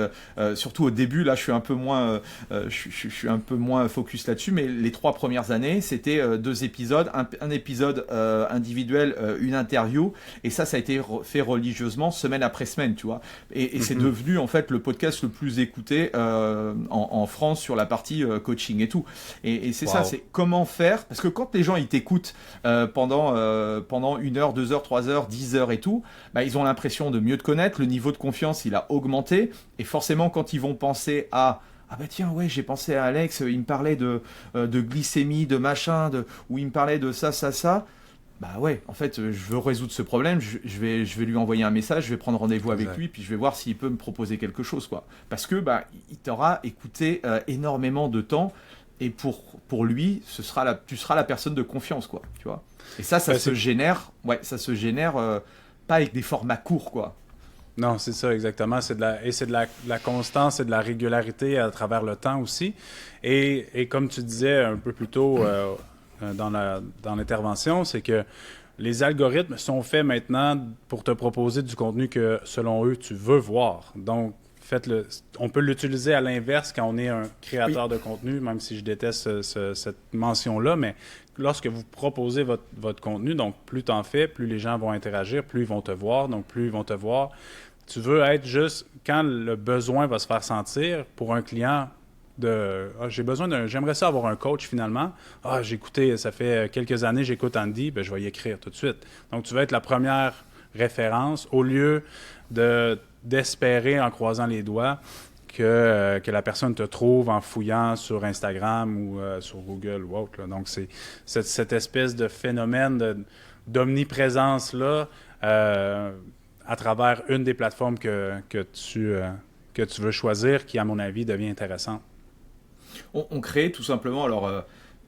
surtout au début, là je suis un peu moins, je suis un peu moins focus là-dessus, mais les 3 premières années, c'était 2 épisodes, un épisode individuel, une interview, et ça a été fait religieusement, semaine après semaine, tu vois, et c'est devenu en fait le podcast le plus écouté en France sur la partie coaching et tout. Et c'est ça, c'est comment faire, parce que quand les gens ils t'écoutent pendant 1 heure, 2 heures, 3 heures, 10 heures et tout, ils ont l'impression de mieux te connaître, le niveau de confiance il a augmenté, et forcément quand ils vont penser à tiens, ouais, j'ai pensé à Alex, il me parlait de glycémie, de machin, ou il me parlait de ça, ouais, en fait, je veux résoudre ce problème, je vais lui envoyer un message, je vais prendre rendez-vous avec lui, puis je vais voir s'il peut me proposer quelque chose, quoi. Parce que il t'aura écouté énormément de temps, et pour lui, tu seras la personne de confiance, quoi, tu vois. Et ça se génère, pas avec des formats courts, quoi. Non, c'est ça, exactement. C'est de la constance et de la régularité à travers le temps aussi. Et comme tu disais un peu plus tôt dans l'intervention, c'est que les algorithmes sont faits maintenant pour te proposer du contenu que, selon eux, tu veux voir. Donc, on peut l'utiliser à l'inverse quand on est un créateur de contenu, même si je déteste cette mention-là, mais lorsque vous proposez votre contenu, donc plus tu en fais, plus les gens vont interagir, plus ils vont te voir, donc plus ils vont te voir. Tu veux être juste, quand le besoin va se faire sentir pour un client, j'aimerais ça avoir un coach finalement. J'ai écouté, ça fait quelques années, j'écoute Andy, je vais y écrire tout de suite. Donc, tu vas être la première référence au lieu d'espérer en croisant les doigts que la personne te trouve en fouillant sur Instagram ou sur Google ou autre, là. Donc, c'est cette espèce de phénomène d'omniprésence-là à travers une des plateformes que tu veux choisir qui, à mon avis, devient intéressante. On crée tout simplement, alors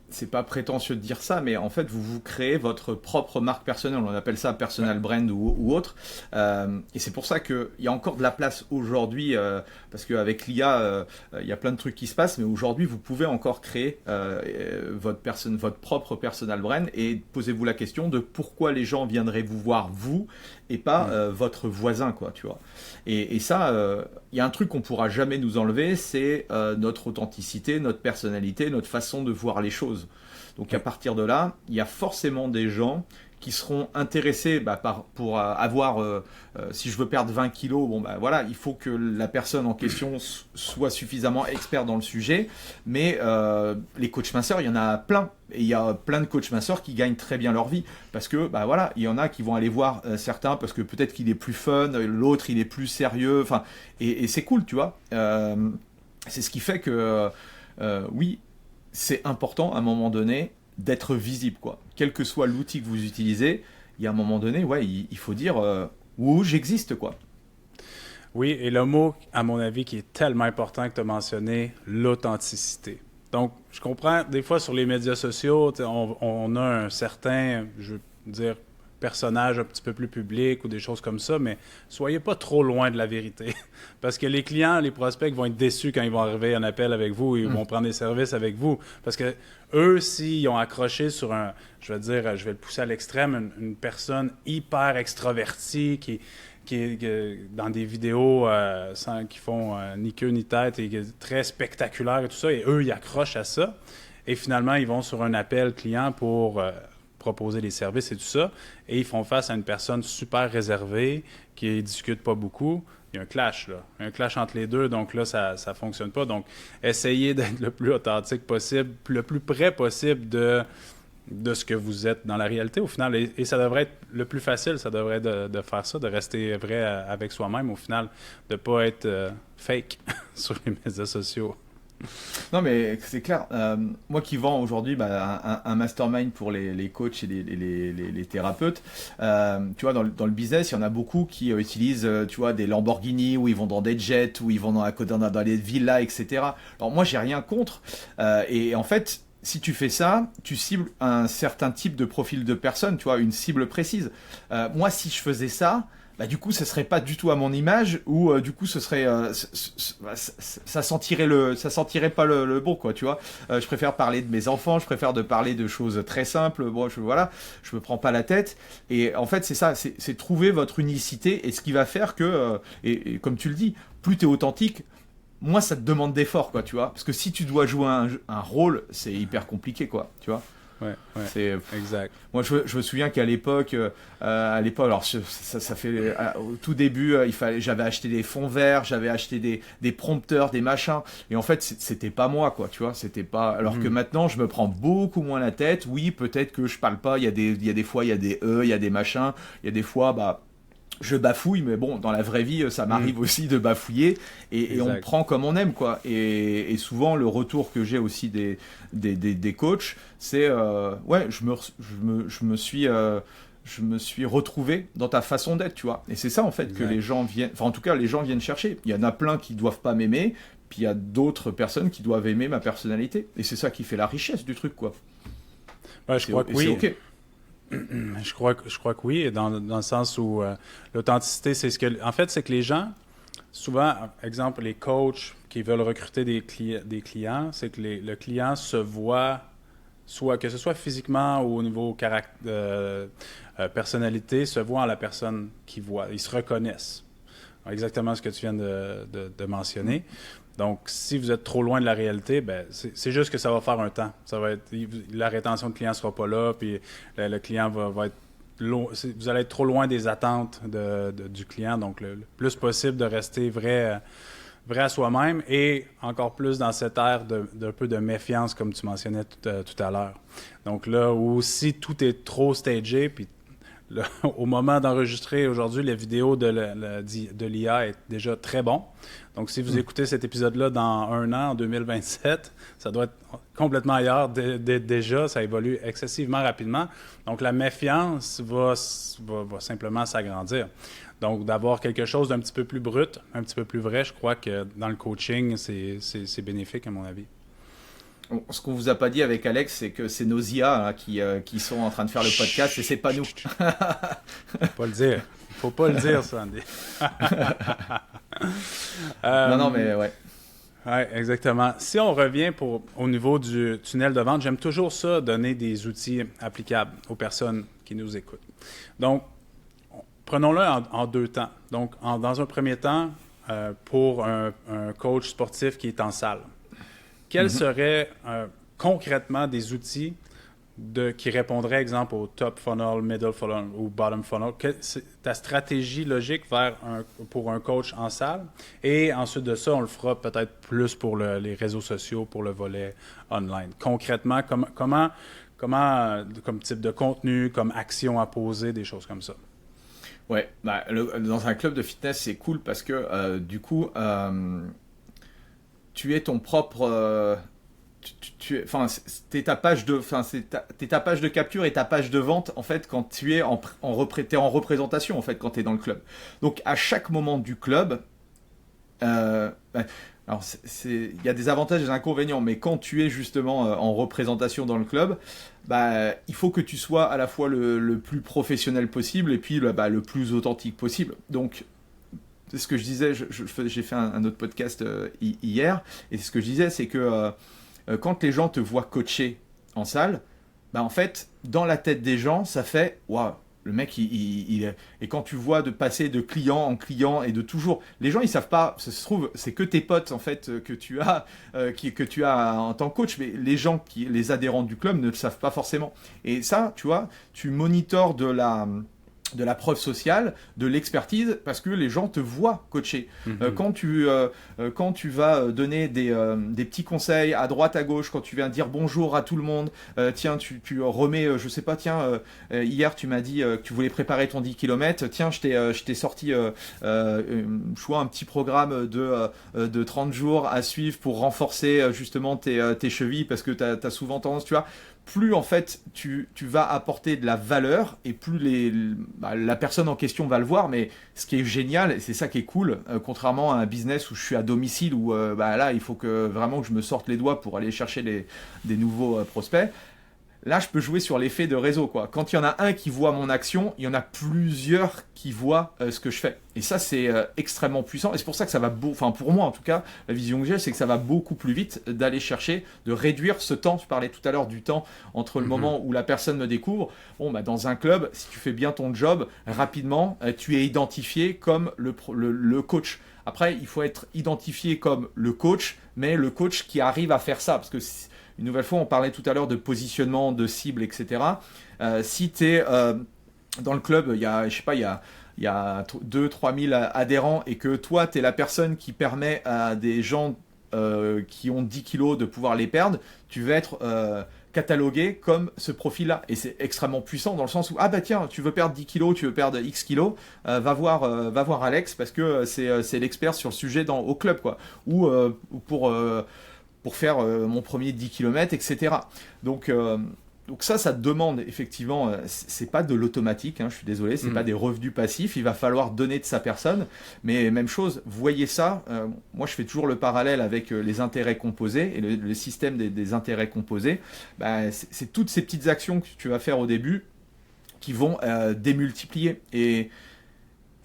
c'est pas prétentieux de dire ça, mais en fait vous créez votre propre marque personnelle, on appelle ça personal brand ou autre, et c'est pour ça qu'il y a encore de la place aujourd'hui, parce qu'avec l'IA, il y a plein de trucs qui se passent, mais aujourd'hui vous pouvez encore créer votre propre personal brand, et posez-vous la question de pourquoi les gens viendraient vous voir vous, et pas votre voisin, quoi, tu vois. Et ça, il y a un truc qu'on pourra jamais nous enlever, c'est notre authenticité, notre personnalité, notre façon de voir les choses. Donc à partir de là, il y a forcément des gens qui seront intéressés pour avoir, si je veux perdre 20 kilos, voilà, il faut que la personne en question soit suffisamment expert dans le sujet, mais les coachs minceurs, il y en a plein, et il y a plein de coachs minceurs qui gagnent très bien leur vie, parce que voilà, il y en a qui vont aller voir certains, parce que peut-être qu'il est plus fun, l'autre il est plus sérieux, et c'est cool, tu vois, c'est ce qui fait que, oui, c'est important à un moment donné d'être visible, quoi. Quel que soit l'outil que vous utilisez, il y a un moment donné, il faut dire j'existe, quoi. Oui, et le mot, à mon avis, qui est tellement important que tu as mentionné, l'authenticité. Donc, je comprends, des fois sur les médias sociaux, on a un certain, je veux dire, personnage un petit peu plus public ou des choses comme ça, mais soyez pas trop loin de la vérité. Parce que les clients, les prospects vont être déçus quand ils vont arriver en appel avec vous, ils vont prendre des services avec vous. Parce que eux, s'ils ont accroché sur je vais le pousser à l'extrême, une personne hyper extravertie qui dans des vidéos qui font ni queue ni tête et très spectaculaire et tout ça, et eux, ils accrochent à ça. Et finalement, ils vont sur un appel client pour proposer des services et tout ça, et ils font face à une personne super réservée qui ne discute pas beaucoup. Il y a un clash, là. Un clash entre les deux, donc là, ça ne fonctionne pas. Donc, essayez d'être le plus authentique possible, le plus près possible de ce que vous êtes dans la réalité, au final. Et ça devrait être le plus facile, ça devrait être de faire ça, de rester vrai avec soi-même, au final, de ne pas être fake sur les médias sociaux. Non, mais c'est clair. Moi qui vends aujourd'hui un mastermind pour les coachs et les thérapeutes, tu vois, dans le business, il y en a beaucoup qui utilisent, tu vois, des Lamborghini, où ils vont dans des jets, où ils vont dans les villas, etc. Alors moi, j'ai rien contre. Et en fait, si tu fais ça, tu cibles un certain type de profil de personne, tu vois, une cible précise. Moi, si je faisais ça, du coup, ce serait pas du tout à mon image, ou du coup, ce serait, ça sentirait pas le bon, quoi, tu vois. Je préfère parler de mes enfants, je préfère parler de choses très simples. Bon, je me prends pas la tête. Et en fait, c'est ça, c'est trouver votre unicité, et ce qui va faire que, et comme tu le dis, plus t'es authentique, moins ça te demande d'effort, quoi, tu vois. Parce que si tu dois jouer un rôle, c'est hyper compliqué, quoi, tu vois. Ouais, c'est exact. Moi, je me souviens qu'à l'époque, alors ça fait au tout début, j'avais acheté des fonds verts, j'avais acheté des prompteurs, des machins, et en fait, c'était pas moi, quoi, tu vois, c'était pas. Alors que maintenant, je me prends beaucoup moins la tête. Oui, peut-être que je parle pas. Il y a des fois, il y a des il y a des machins, il y a des fois, je bafouille, mais bon, dans la vraie vie, ça m'arrive aussi de bafouiller, et on prend comme on aime, quoi. Et souvent, le retour que j'ai aussi des coachs, c'est je me suis retrouvé dans ta façon d'être, tu vois. Et c'est ça, en fait, que les gens viennent, enfin, en tout cas, les gens viennent chercher. Il y en a plein qui doivent pas m'aimer, puis il y a d'autres personnes qui doivent aimer ma personnalité. Et c'est ça qui fait la richesse du truc, quoi. Ouais, je crois que oui. C'est OK. Je crois que oui, dans le sens où l'authenticité, c'est en fait, c'est que les gens, souvent, exemple, les coachs qui veulent recruter des clients, c'est que le client se voit, que ce soit physiquement ou au niveau personnalité, se voit en la personne qu'ils voient. Ils se reconnaissent. exactement ce que tu viens de mentionner. Donc, si vous êtes trop loin de la réalité, ben, c'est juste que ça va faire un temps. Ça va être, la rétention de client ne sera pas là, puis le client va être vous allez être trop loin des attentes du client. Donc, le plus possible de rester vrai à soi-même et encore plus dans cette ère d'un peu de méfiance, comme tu mentionnais tout à l'heure. Donc là, où si tout est trop stagé, puis au moment d'enregistrer aujourd'hui, la vidéo de l'IA est déjà très bon. Donc, si vous écoutez cet épisode-là dans un an, en 2027, ça doit être complètement ailleurs déjà. Ça évolue excessivement rapidement. Donc, la méfiance va simplement s'agrandir. Donc, d'avoir quelque chose d'un petit peu plus brut, un petit peu plus vrai, je crois que dans le coaching, c'est bénéfique, à mon avis. Ce qu'on vous a pas dit avec Alex, c'est que c'est nos IA qui sont en train de faire le podcast et c'est pas nous. Faut pas le dire. Faut pas le dire, ça, Andy. Non, mais ouais. Oui, exactement. Si on revient au niveau du tunnel de vente, j'aime toujours ça, donner des outils applicables aux personnes qui nous écoutent. Donc, prenons-le en deux temps. Donc, dans un premier temps, pour un coach sportif qui est en salle, quels seraient concrètement des outils qui répondraient, exemple, au top funnel, middle funnel ou bottom funnel? Ta stratégie logique pour un coach en salle? Et ensuite de ça, on le fera peut-être plus pour les réseaux sociaux, pour le volet online. Concrètement, comment comme type de contenu, comme action à poser, des choses comme ça? Ouais, dans un club de fitness, c'est cool parce que du coup, tu es ton propre... t'es ta page de capture et ta page de vente en fait quand tu es en représentation en fait quand tu es dans le club. Donc à chaque moment du club, alors il y a des avantages et des inconvénients, mais quand tu es justement en représentation dans le club, il faut que tu sois à la fois le plus professionnel possible et puis le plus authentique possible. Donc c'est ce que je disais, j'ai fait un autre podcast hier, et ce que je disais, c'est que quand les gens te voient coacher en salle, en fait, dans la tête des gens, ça fait « Waouh, le mec, il est... » Et quand tu vois de passer de client en client et de toujours... Les gens, ils savent pas, ça se trouve, c'est que tes potes, en fait, que tu as en tant que coach, mais les gens, les adhérents du club ne le savent pas forcément. Et ça, tu vois, tu monitores de la preuve sociale, de l'expertise, parce que les gens te voient coacher. Quand tu vas donner des petits conseils à droite, à gauche, quand tu viens dire bonjour à tout le monde, tiens, tu remets, je sais pas, tiens, hier tu m'as dit que tu voulais préparer ton 10 km, tiens, je t'ai sorti un petit programme de 30 jours à suivre pour renforcer justement tes chevilles, parce que tu as souvent tendance, tu vois, plus en fait tu vas apporter de la valeur et plus la personne en question va le voir. Mais ce qui est génial, et c'est ça qui est cool, contrairement à un business où je suis à domicile, où là il faut que vraiment que je me sorte les doigts pour aller chercher des nouveaux prospects. Là, je peux jouer sur l'effet de réseau, quoi. Quand il y en a un qui voit mon action, il y en a plusieurs qui voient ce que je fais. Et ça, c'est extrêmement puissant. Et c'est pour ça que ça va pour moi, en tout cas, la vision que j'ai, c'est que ça va beaucoup plus vite d'aller chercher, de réduire ce temps. Je parlais tout à l'heure du temps entre le moment où la personne me découvre. Dans un club, si tu fais bien ton job, rapidement, tu es identifié comme le coach. Après, il faut être identifié comme le coach, mais le coach qui arrive à faire ça. Parce que une nouvelle fois, on parlait tout à l'heure de positionnement, de cible, etc. Si tu es dans le club, il y a 2-3 000 adhérents et que toi, tu es la personne qui permet à des gens qui ont 10 kilos de pouvoir les perdre, tu vas être catalogué comme ce profil-là. Et c'est extrêmement puissant dans le sens où, tiens, tu veux perdre 10 kilos, tu veux perdre X kilos, va voir Alex parce que c'est l'expert sur le sujet au club, quoi. Ou pour faire mon premier 10 km, etc. Donc ça te demande effectivement, c'est pas de l'automatique, je suis désolé, c'est pas des revenus passifs, il va falloir donner de sa personne, mais même chose, voyez ça, moi je fais toujours le parallèle avec les intérêts composés et le système des intérêts composés. C'est toutes ces petites actions que tu vas faire au début qui vont démultiplier. Et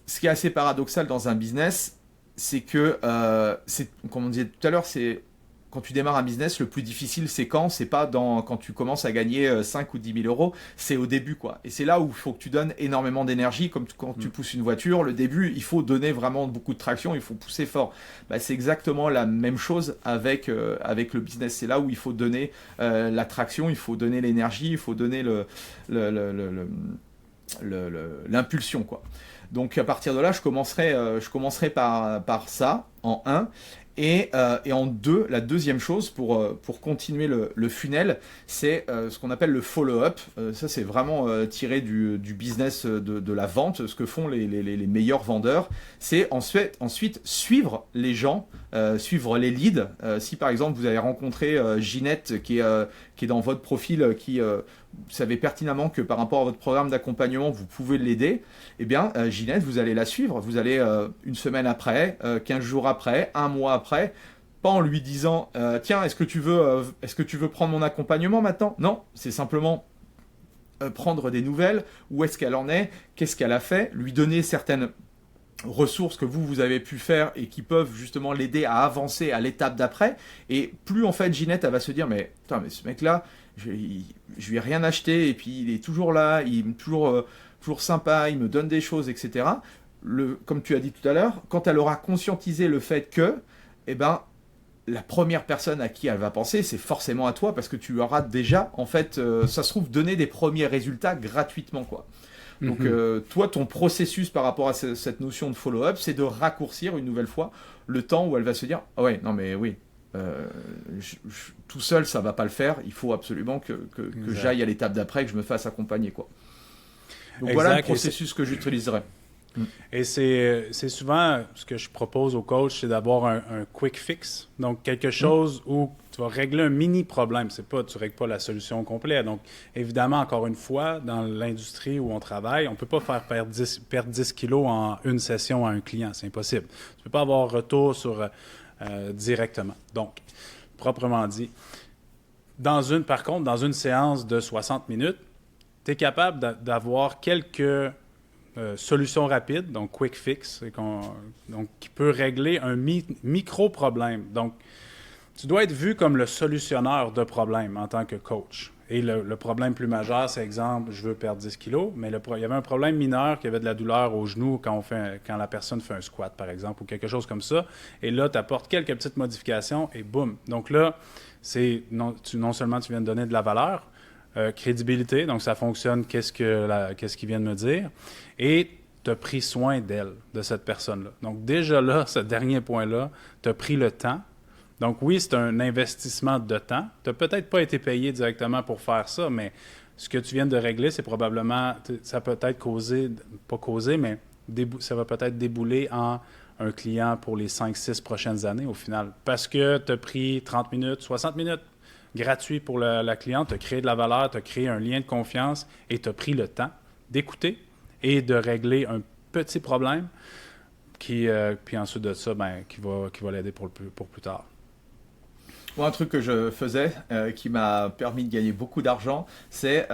ce qui est assez paradoxal dans un business, c'est que, comme on disait tout à l'heure, quand tu démarres un business, le plus difficile, c'est quand? C'est pas quand tu commences à gagner 5 ou 10 000 euros, c'est au début, quoi. Et c'est là où il faut que tu donnes énormément d'énergie, comme quand tu pousses une voiture. Le début, il faut donner vraiment beaucoup de traction, il faut pousser fort. C'est exactement la même chose avec le business. C'est là où il faut donner la traction, il faut donner l'énergie, il faut donner l'impulsion, quoi. Donc à partir de là, je commencerai par ça, en 1. Et en 2, la deuxième chose pour continuer le funnel, c'est ce qu'on appelle le follow-up. Ça, c'est vraiment tiré du business de la vente. Ce que font les meilleurs vendeurs, c'est ensuite suivre les gens, suivre les leads. Si par exemple, vous avez rencontré Ginette qui est dans votre profil, qui vous savez pertinemment que par rapport à votre programme d'accompagnement, vous pouvez l'aider, eh bien, Ginette, vous allez la suivre. Vous allez une semaine après, 15 jours après, un mois après, pas en lui disant tiens, est-ce que tu veux prendre mon accompagnement maintenant? Non, c'est simplement prendre des nouvelles, où est-ce qu'elle en est, qu'est-ce qu'elle a fait, lui donner certaines ressources que vous avez pu faire et qui peuvent justement l'aider à avancer à l'étape d'après. Et plus en fait Ginette, elle va se dire mais ce mec-là, je lui ai rien acheté et puis il est toujours là, il est toujours sympa, il me donne des choses, etc. Comme tu as dit tout à l'heure, quand elle aura conscientisé le fait que, eh ben, la première personne à qui elle va penser, c'est forcément à toi, parce que tu lui auras déjà, en fait, ça se trouve, donné des premiers résultats gratuitement, quoi. Donc, toi, ton processus par rapport à cette notion de follow-up, c'est de raccourcir une nouvelle fois le temps où elle va se dire « Ah ouais, non mais oui, tout seul, ça va pas le faire. Il faut absolument que j'aille à l'étape d'après, que je me fasse accompagner, quoi. » Donc, voilà le processus que j'utiliserai. Et c'est souvent ce que je propose aux coachs, c'est d'avoir un quick fix. Donc, quelque chose où tu vas régler un mini problème. Tu ne règles pas la solution complète. Donc, évidemment, encore une fois, dans l'industrie où on travaille, on ne peut pas faire perdre 10 kilos en une session à un client. C'est impossible. Tu ne peux pas avoir retour directement. Donc, proprement dit, par contre, dans une séance de 60 minutes, tu es capable d'avoir quelques solution rapide, donc quick fix, donc qui peut régler un micro-problème. Donc, tu dois être vu comme le solutionneur de problèmes en tant que coach. Et le problème plus majeur, c'est exemple, je veux perdre 10 kilos, mais il y avait un problème mineur qui avait de la douleur au genou quand la personne fait un squat, par exemple, ou quelque chose comme ça. Et là, tu apportes quelques petites modifications et boum. Donc là, non seulement tu viens de donner de la valeur, crédibilité, donc ça fonctionne, qu'est-ce qu'il vient de me dire, et tu as pris soin d'elle, de cette personne-là. Donc déjà là, ce dernier point-là, tu as pris le temps. Donc oui, c'est un investissement de temps. Tu n'as peut-être pas été payé directement pour faire ça, mais ce que tu viens de régler, c'est probablement, ça peut être mais ça va peut-être débouler en un client pour les 5-6 prochaines années au final. Parce que tu as pris 30 minutes, 60 minutes, gratuit pour la cliente, tu as créé de la valeur, tu as créé un lien de confiance et tu as pris le temps d'écouter et de régler un petit problème puis ensuite de ça, qui va l'aider pour plus tard. Moi, un truc que je faisais qui m'a permis de gagner beaucoup d'argent, c'est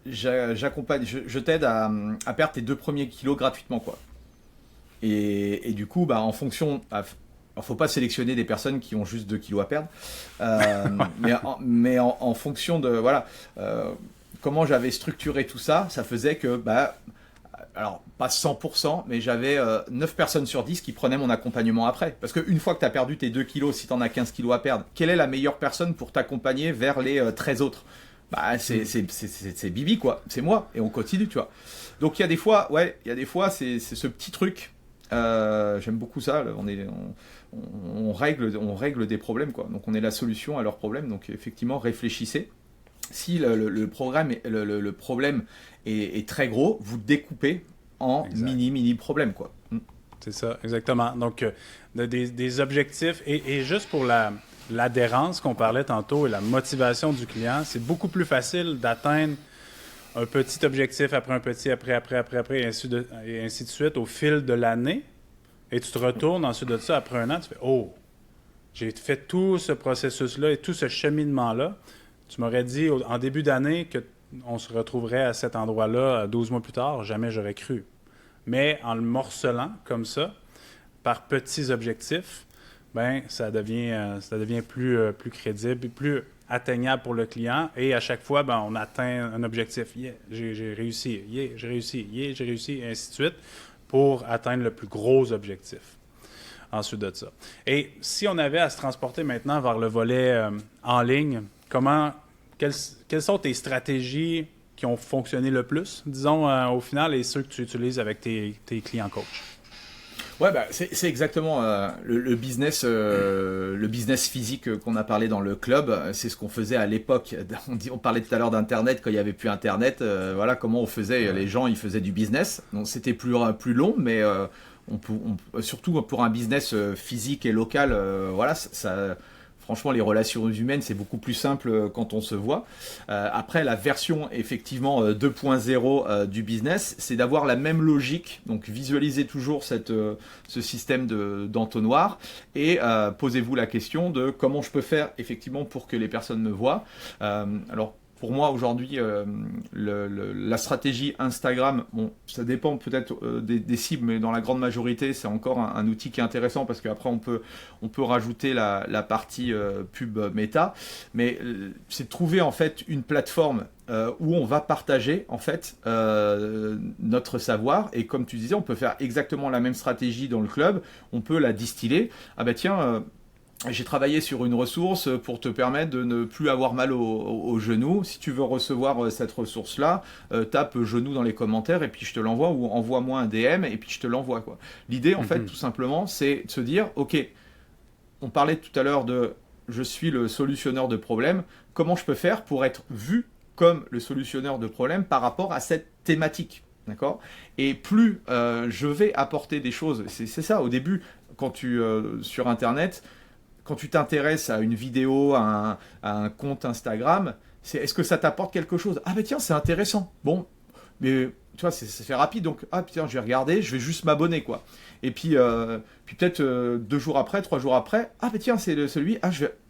j'accompagne, je t'aide à perdre tes 2 premiers kilos gratuitement, quoi. Et du coup, en fonction... Il ne faut pas sélectionner des personnes qui ont juste 2 kilos à perdre, mais en fonction de comment j'avais structuré tout ça, ça faisait que, alors pas 100%, mais j'avais 9 personnes sur 10 qui prenaient mon accompagnement après. Parce qu'une fois que tu as perdu tes 2 kilos, si tu en as 15 kilos à perdre, quelle est la meilleure personne pour t'accompagner vers les 13 autres? C'est Bibi, quoi, c'est moi, et on continue, tu vois. Donc il y a des fois, c'est ce petit truc. J'aime beaucoup ça. On règle des problèmes, quoi. Donc on est la solution à leurs problèmes. Donc effectivement, réfléchissez. Si le problème est très gros, vous découpez en mini problèmes, quoi. C'est ça, exactement. Donc des objectifs et juste pour l'adhérence qu'on parlait tantôt et la motivation du client, c'est beaucoup plus facile d'atteindre un petit objectif après un petit, après, et ainsi de suite au fil de l'année. Et tu te retournes ensuite de ça, après un an, tu fais « Oh, j'ai fait tout ce processus-là et tout ce cheminement-là. » Tu m'aurais dit en début d'année qu'on se retrouverait à cet endroit-là 12 mois plus tard, jamais j'aurais cru. Mais en le morcelant comme ça, par petits objectifs, ben ça devient plus crédible et plus atteignable pour le client. Et à chaque fois, ben, on atteint un objectif. Yeah, j'ai réussi. Yeah, j'ai réussi. Yeah, j'ai réussi. Et ainsi de suite pour atteindre le plus gros objectif. Ensuite de ça. Et si on avait à se transporter maintenant vers le volet en ligne, quelles sont tes stratégies qui ont fonctionné le plus, disons, au final, et ceux que tu utilises avec tes clients coach? Ouais, bah, c'est exactement le business physique qu'on a parlé dans le club. C'est ce qu'on faisait à l'époque. On parlait tout à l'heure d'Internet quand il n'y avait plus Internet. Voilà comment on faisait. Les gens, ils faisaient du business. Donc c'était plus long, mais surtout pour un business physique et local, voilà, franchement, les relations humaines, c'est beaucoup plus simple quand on se voit. Après, la version effectivement 2.0 du business, c'est d'avoir la même logique. Donc, visualisez toujours ce système d'entonnoir et posez-vous la question de comment je peux faire effectivement pour que les personnes me voient. Alors, pour moi, aujourd'hui, la stratégie Instagram, bon, ça dépend peut-être des cibles, mais dans la grande majorité, c'est encore un outil qui est intéressant parce qu'après, on peut rajouter la partie pub méta. Mais c'est de trouver en fait une plateforme où on va partager en fait notre savoir. Et comme tu disais, on peut faire exactement la même stratégie dans le club. On peut la distiller. Ah ben tiens... j'ai travaillé sur une ressource pour te permettre de ne plus avoir mal au genou. Si tu veux recevoir cette ressource-là, tape genou dans les commentaires et puis je te l'envoie ou envoie-moi un DM et puis je te l'envoie, quoi. L'idée, en fait, tout simplement, c'est de se dire, ok, on parlait tout à l'heure de je suis le solutionneur de problèmes. Comment je peux faire pour être vu comme le solutionneur de problèmes par rapport à cette thématique, d'accord ? Et plus je vais apporter des choses, c'est ça, au début, quand sur Internet... Quand tu t'intéresses à une vidéo, à un compte Instagram, est-ce que ça t'apporte quelque chose? Ah ben tiens, c'est intéressant. Bon, mais tu vois, c'est rapide, donc ah putain, je vais regarder, je vais juste m'abonner, quoi. Et puis peut-être 2 jours après, 3 jours après, ah ben tiens, c'est celui,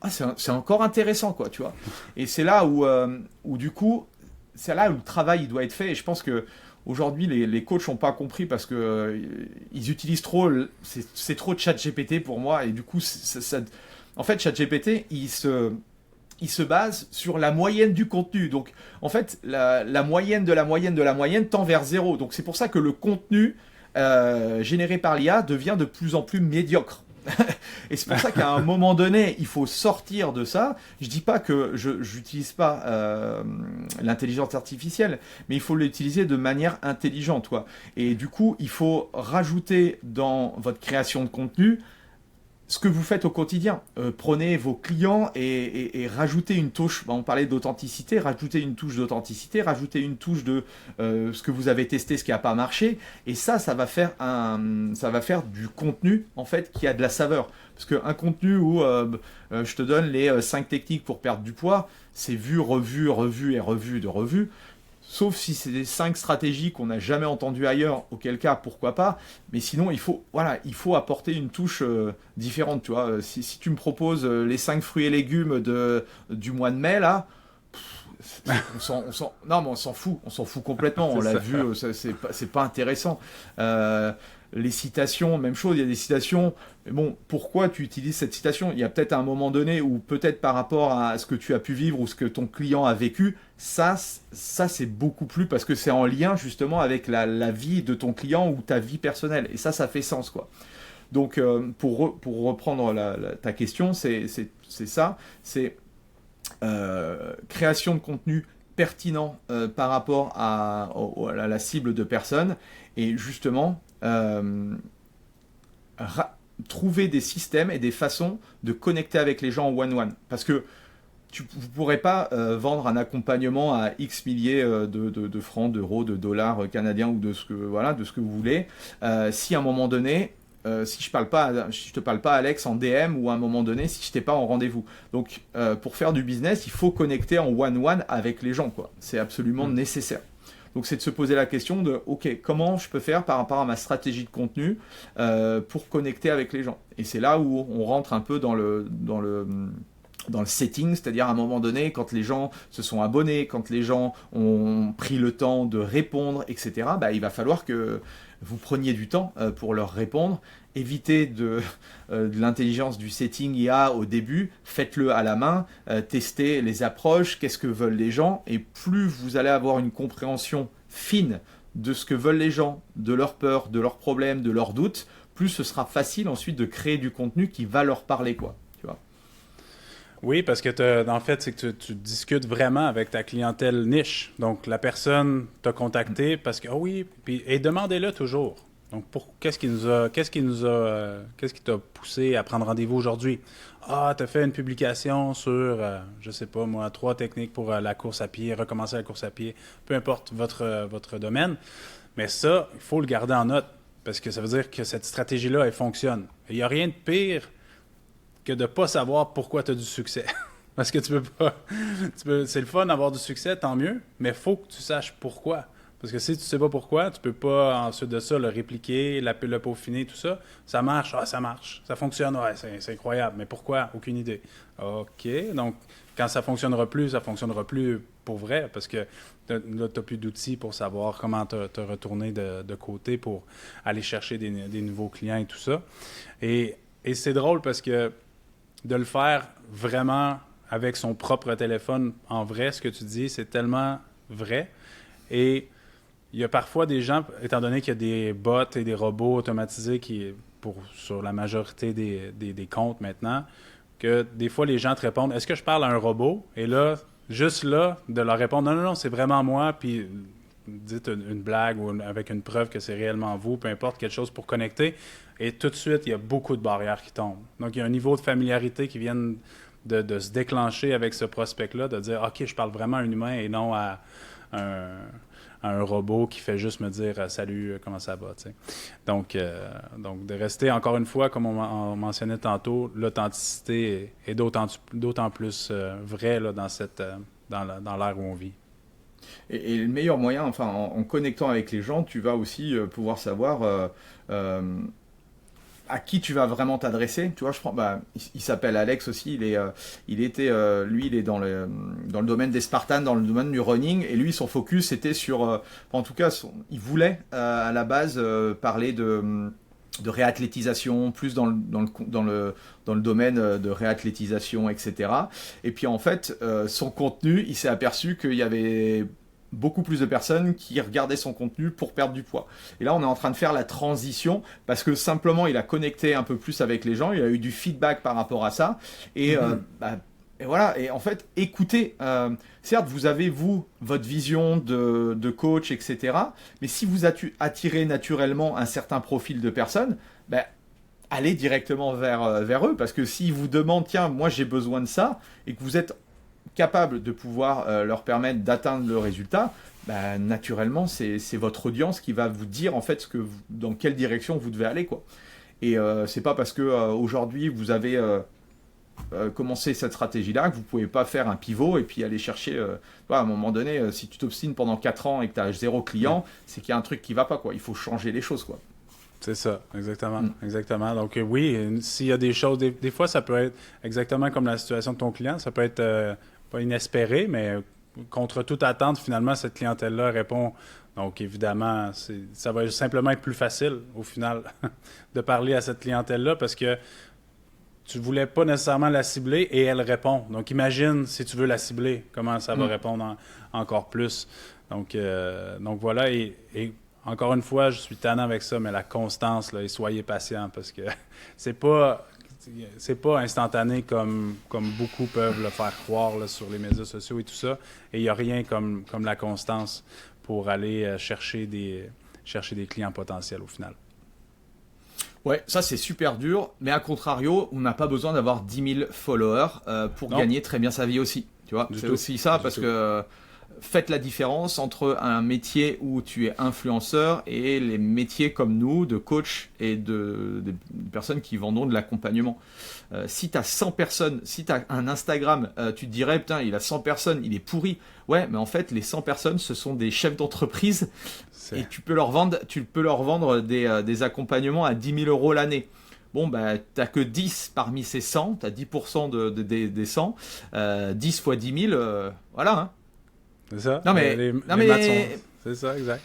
c'est encore intéressant, quoi, tu vois. Et c'est là où du coup, c'est là où le travail il doit être fait. Et je pense que aujourd'hui, les coachs n'ont pas compris parce que ils utilisent trop, c'est trop de ChatGPT pour moi. Et du coup, en fait, ChatGPT, il se base sur la moyenne du contenu. Donc, en fait, la moyenne de la moyenne de la moyenne tend vers 0. Donc, c'est pour ça que le contenu généré par l'IA devient de plus en plus médiocre. Et c'est pour ça qu'à un moment donné, il faut sortir de ça. Je dis pas que je n'utilise pas l'intelligence artificielle, mais il faut l'utiliser de manière intelligente, quoi. Et du coup, il faut rajouter dans votre création de contenu ce que vous faites au quotidien. Prenez vos clients et rajoutez une touche. On parlait d'authenticité, rajoutez une touche d'authenticité, rajoutez une touche de ce que vous avez testé, ce qui n'a pas marché. Et ça va faire du contenu en fait qui a de la saveur. Parce qu'un contenu où je te donne les 5 techniques pour perdre du poids, c'est vu, revu, revu et revu de revu. Sauf si c'est des 5 stratégies qu'on n'a jamais entendues ailleurs, auquel cas, pourquoi pas. Mais sinon, il faut apporter une touche différente. Tu vois. Si tu me proposes les 5 fruits et légumes du mois de mai, là, on s'en fout. On s'en fout complètement. On l'a vu, c'est pas intéressant. Les citations, même chose, il y a des citations. Mais bon, pourquoi tu utilises cette citation? Il y a peut-être un moment donné où peut-être par rapport à ce que tu as pu vivre ou ce que ton client a vécu, ça c'est beaucoup plus parce que c'est en lien justement avec la vie de ton client ou ta vie personnelle. Et ça fait sens, quoi. Donc, pour reprendre ta question, c'est ça. C'est création de contenu pertinent par rapport à la cible de personnes et justement trouver des systèmes et des façons de connecter avec les gens en one-one. Parce que vous ne pourrez pas vendre un accompagnement à X milliers de francs, d'euros, de dollars canadiens ou de ce que vous voulez. Si à un moment donné, si je te parle pas Alex en DM ou à un moment donné, si je n'étais pas en rendez-vous. Donc pour faire du business, il faut connecter en one-one avec les gens, quoi. C'est absolument nécessaire. Donc c'est de se poser la question de ok, comment je peux faire par rapport à ma stratégie de contenu pour connecter avec les gens. Et c'est là où on rentre un peu dans le setting, c'est-à-dire à un moment donné, quand les gens se sont abonnés, quand les gens ont pris le temps de répondre, etc., il va falloir que vous preniez du temps pour leur répondre. Évitez de l'intelligence du setting IA au début, faites-le à la main, testez les approches, qu'est-ce que veulent les gens, et plus vous allez avoir une compréhension fine de ce que veulent les gens, de leurs peurs, de leurs problèmes, de leurs doutes, plus ce sera facile ensuite de créer du contenu qui va leur parler, quoi. Tu vois? Oui, parce que en fait, c'est que tu discutes vraiment avec ta clientèle niche. Donc, la personne t'a contacté parce que, ah oui, et demandez-le toujours. Donc, qu'est-ce qui t'a poussé à prendre rendez-vous aujourd'hui? Ah, tu as fait une publication sur, je sais pas moi, 3 techniques pour la course à pied, recommencer la course à pied, peu importe votre domaine. Mais ça, il faut le garder en note parce que ça veut dire que cette stratégie-là, elle fonctionne. Il n'y a rien de pire que de ne pas savoir pourquoi tu as du succès. Parce que tu peux pas. C'est le fun d'avoir du succès, tant mieux, mais il faut que tu saches pourquoi. Parce que si tu ne sais pas pourquoi, tu ne peux pas, ensuite de ça, le répliquer, le peaufiner, tout ça. Ça marche, ça marche. Ça fonctionne, c'est incroyable. Mais pourquoi? Aucune idée. OK, donc quand ça ne fonctionnera plus pour vrai, parce que là, tu n'as plus d'outils pour savoir comment te retourner de côté pour aller chercher des nouveaux clients et tout ça. Et c'est drôle parce que de le faire vraiment avec son propre téléphone, en vrai, ce que tu dis, c'est tellement vrai. Et il y a parfois des gens, étant donné qu'il y a des bots et des robots automatisés sur la majorité des comptes maintenant, que des fois, les gens te répondent « Est-ce que je parle à un robot? » Et là, juste là, de leur répondre « Non, c'est vraiment moi. » Puis dites une blague ou avec une preuve que c'est réellement vous, peu importe, quelque chose pour connecter. Et tout de suite, il y a beaucoup de barrières qui tombent. Donc, il y a un niveau de familiarité qui vient de se déclencher avec ce prospect-là, de dire « OK, je parle vraiment à un humain et non à un robot qui fait juste me dire « Salut, comment ça va? » Donc, de rester, encore une fois, comme on mentionnait tantôt, l'authenticité est d'autant plus vraie là, dans l'ère où on vit. Et le meilleur moyen, enfin, en connectant avec les gens, tu vas aussi pouvoir savoir à qui tu vas vraiment t'adresser. Tu vois, il s'appelle Alex aussi. Lui, il est dans le domaine des Spartans, dans le domaine du running. Et lui, son focus était sur, en tout cas, il voulait à la base parler de réathlétisation, plus dans le domaine de réathlétisation, etc. Et puis en fait, son contenu, il s'est aperçu qu'il y avait beaucoup plus de personnes qui regardaient son contenu pour perdre du poids. Et là, on est en train de faire la transition parce que simplement, il a connecté un peu plus avec les gens, il a eu du feedback par rapport à ça. Et, et voilà, et en fait, écoutez, certes, vous avez, votre vision de coach, etc. Mais si vous attirez naturellement un certain profil de personnes, allez directement vers eux. Parce que s'ils vous demandent, tiens, moi j'ai besoin de ça, et que vous êtes capable de pouvoir leur permettre d'atteindre le résultat, naturellement, c'est votre audience qui va vous dire en fait dans quelle direction vous devez aller, quoi. Et c'est pas parce que aujourd'hui vous avez commencé cette stratégie-là que vous pouvez pas faire un pivot et puis aller chercher. À un moment donné, si tu t'obstines pendant 4 ans et que tu as 0 client, c'est qu'il y a un truc qui va pas, quoi. Il faut changer les choses, quoi. C'est ça, exactement. Exactement. Donc oui, s'il y a des choses, des fois ça peut être exactement comme la situation de ton client, ça peut être pas inespéré, mais contre toute attente, finalement, cette clientèle-là répond. Donc, évidemment, ça va simplement être plus facile, au final, de parler à cette clientèle-là parce que tu ne voulais pas nécessairement la cibler et elle répond. Donc, imagine si tu veux la cibler, comment ça va répondre encore plus. Donc voilà, et encore une fois, je suis tannant avec ça, mais la constance, là, et soyez patient parce que c'est pas instantané comme beaucoup peuvent le faire croire là, sur les médias sociaux et tout ça. Et il n'y a rien comme la constance pour aller chercher des clients potentiels au final. Ouais, ça c'est super dur, mais à contrario, on n'a pas besoin d'avoir 10 000 followers pour gagner très bien sa vie aussi. Tu vois, c'est aussi ça parce que faites la différence entre un métier où tu es influenceur et les métiers comme nous, de coach et de personnes qui vendront de l'accompagnement. Si tu as 100 personnes, si tu as un Instagram, tu te dirais, putain, il a 100 personnes, il est pourri. Ouais, mais en fait, les 100 personnes, ce sont des chefs d'entreprise et tu peux leur vendre des accompagnements à 10 000 euros l'année. Bon, t'as que 10 parmi ces 100, t'as 10% des 100, 10 fois 10 000, voilà, hein. C'est ça. Non mais les maths sont... C'est ça, exact.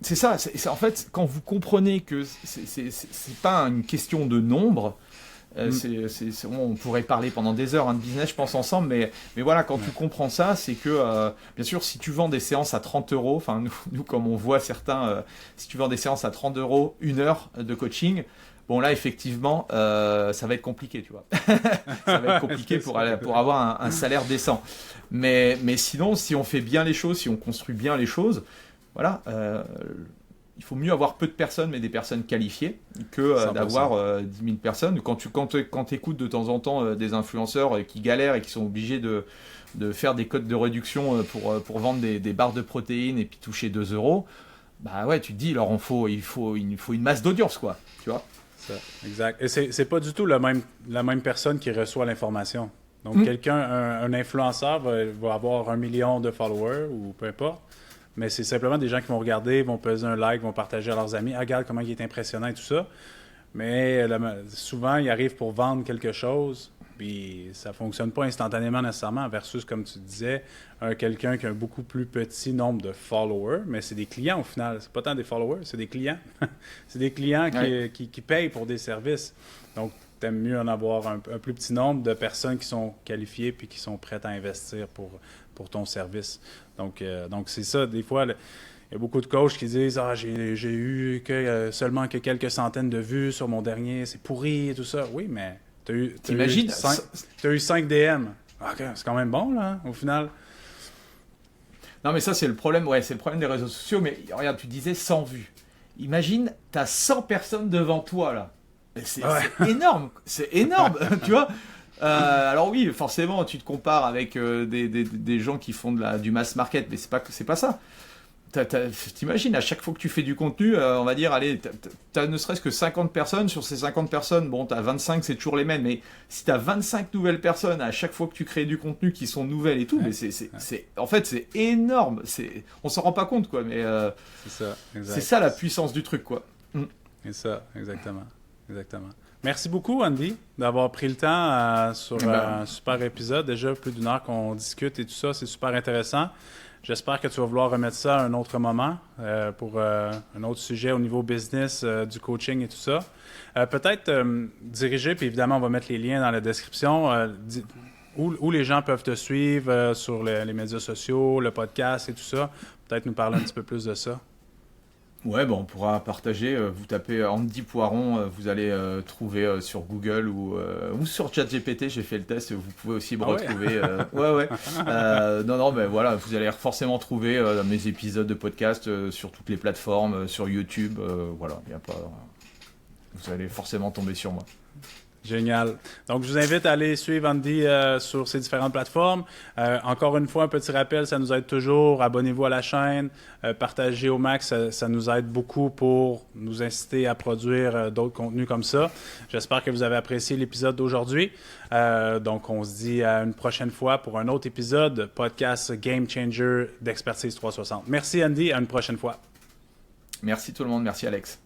c'est ça. En fait, quand vous comprenez que c'est pas une question de nombre. On pourrait parler pendant des heures de business, je pense, ensemble, mais voilà, quand tu comprends ça, c'est que, bien sûr, si tu vends des séances à 30 euros, enfin, nous comme on voit certains, si tu vends des séances à 30 euros, 1 heure de coaching, bon, là, effectivement, ça va être compliqué, tu vois. Ça va être compliqué pour avoir un salaire décent. Mais sinon, si on fait bien les choses, si on construit bien les choses, voilà, il faut mieux avoir peu de personnes, mais des personnes qualifiées, que d'avoir 10 000 personnes. Quand tu écoutes de temps en temps des influenceurs qui galèrent et qui sont obligés de faire des codes de réduction pour vendre des barres de protéines et puis toucher 2 euros, bah ouais, tu te dis, alors il faut une masse d'audience, quoi, tu vois. Ça, exact. Et c'est pas du tout la même personne qui reçoit l'information. Donc, un influenceur va avoir 1 million de followers ou peu importe. Mais c'est simplement des gens qui vont regarder, vont peser un like, vont partager à leurs amis. Ah, regarde comment il est impressionnant et tout ça. Mais souvent, ils arrivent pour vendre quelque chose, puis ça ne fonctionne pas instantanément nécessairement, versus, comme tu disais, quelqu'un qui a un beaucoup plus petit nombre de followers, mais c'est des clients au final. C'est pas tant des followers, c'est des clients. C'est des clients qui payent pour des services. Donc, tu aimes mieux en avoir un plus petit nombre de personnes qui sont qualifiées puis qui sont prêtes à investir pour ton service. Donc c'est ça. Des fois, il y a beaucoup de coachs qui disent « Ah, j'ai eu seulement que quelques centaines de vues sur mon dernier, c'est pourri et tout ça. » Oui, mais tu as eu 5 DM. Okay, c'est quand même bon, là, au final. Non, mais ça, c'est le problème. Ouais, c'est le problème des réseaux sociaux. Mais regarde, tu disais 100 vues. Imagine, tu as 100 personnes devant toi, là. C'est énorme. C'est énorme, tu vois. Alors oui, forcément, tu te compares avec des gens qui font du mass market, mais c'est pas ça. T'imagines, à chaque fois que tu fais du contenu, on va dire, allez, t'as ne serait-ce que 50 personnes. Sur ces 50 personnes, bon, t'as 25, c'est toujours les mêmes. Mais si t'as 25 nouvelles personnes à chaque fois que tu crées du contenu qui sont nouvelles et tout, mais en fait, c'est énorme. On s'en rend pas compte, quoi. Mais c'est ça la puissance du truc, quoi. C'est ça, exactement. Merci beaucoup, Andy, d'avoir pris le temps sur un super épisode. Déjà, plus d'1 heure qu'on discute et tout ça, c'est super intéressant. J'espère que tu vas vouloir remettre ça à un autre moment pour un autre sujet au niveau business, du coaching et tout ça. Peut-être diriger, puis évidemment, on va mettre les liens dans la description, où les gens peuvent te suivre sur les médias sociaux, le podcast et tout ça. Peut-être nous parler un petit peu plus de ça. Ouais, on pourra partager. Vous tapez Andy Poiron, vous allez trouver sur Google ou sur ChatGPT. J'ai fait le test. Vous pouvez aussi me retrouver. Ouais. Non, mais voilà, vous allez forcément trouver mes épisodes de podcast sur toutes les plateformes, sur YouTube. Voilà, il y a pas. Vous allez forcément tomber sur moi. Génial. Donc, je vous invite à aller suivre Andy sur ces différentes plateformes. Encore une fois, un petit rappel, ça nous aide toujours. Abonnez-vous à la chaîne, partagez au max, ça nous aide beaucoup pour nous inciter à produire d'autres contenus comme ça. J'espère que vous avez apprécié l'épisode d'aujourd'hui. Donc, on se dit à une prochaine fois pour un autre épisode, podcast Game Changer d'Expertise 360. Merci Andy, à une prochaine fois. Merci tout le monde, merci Alex.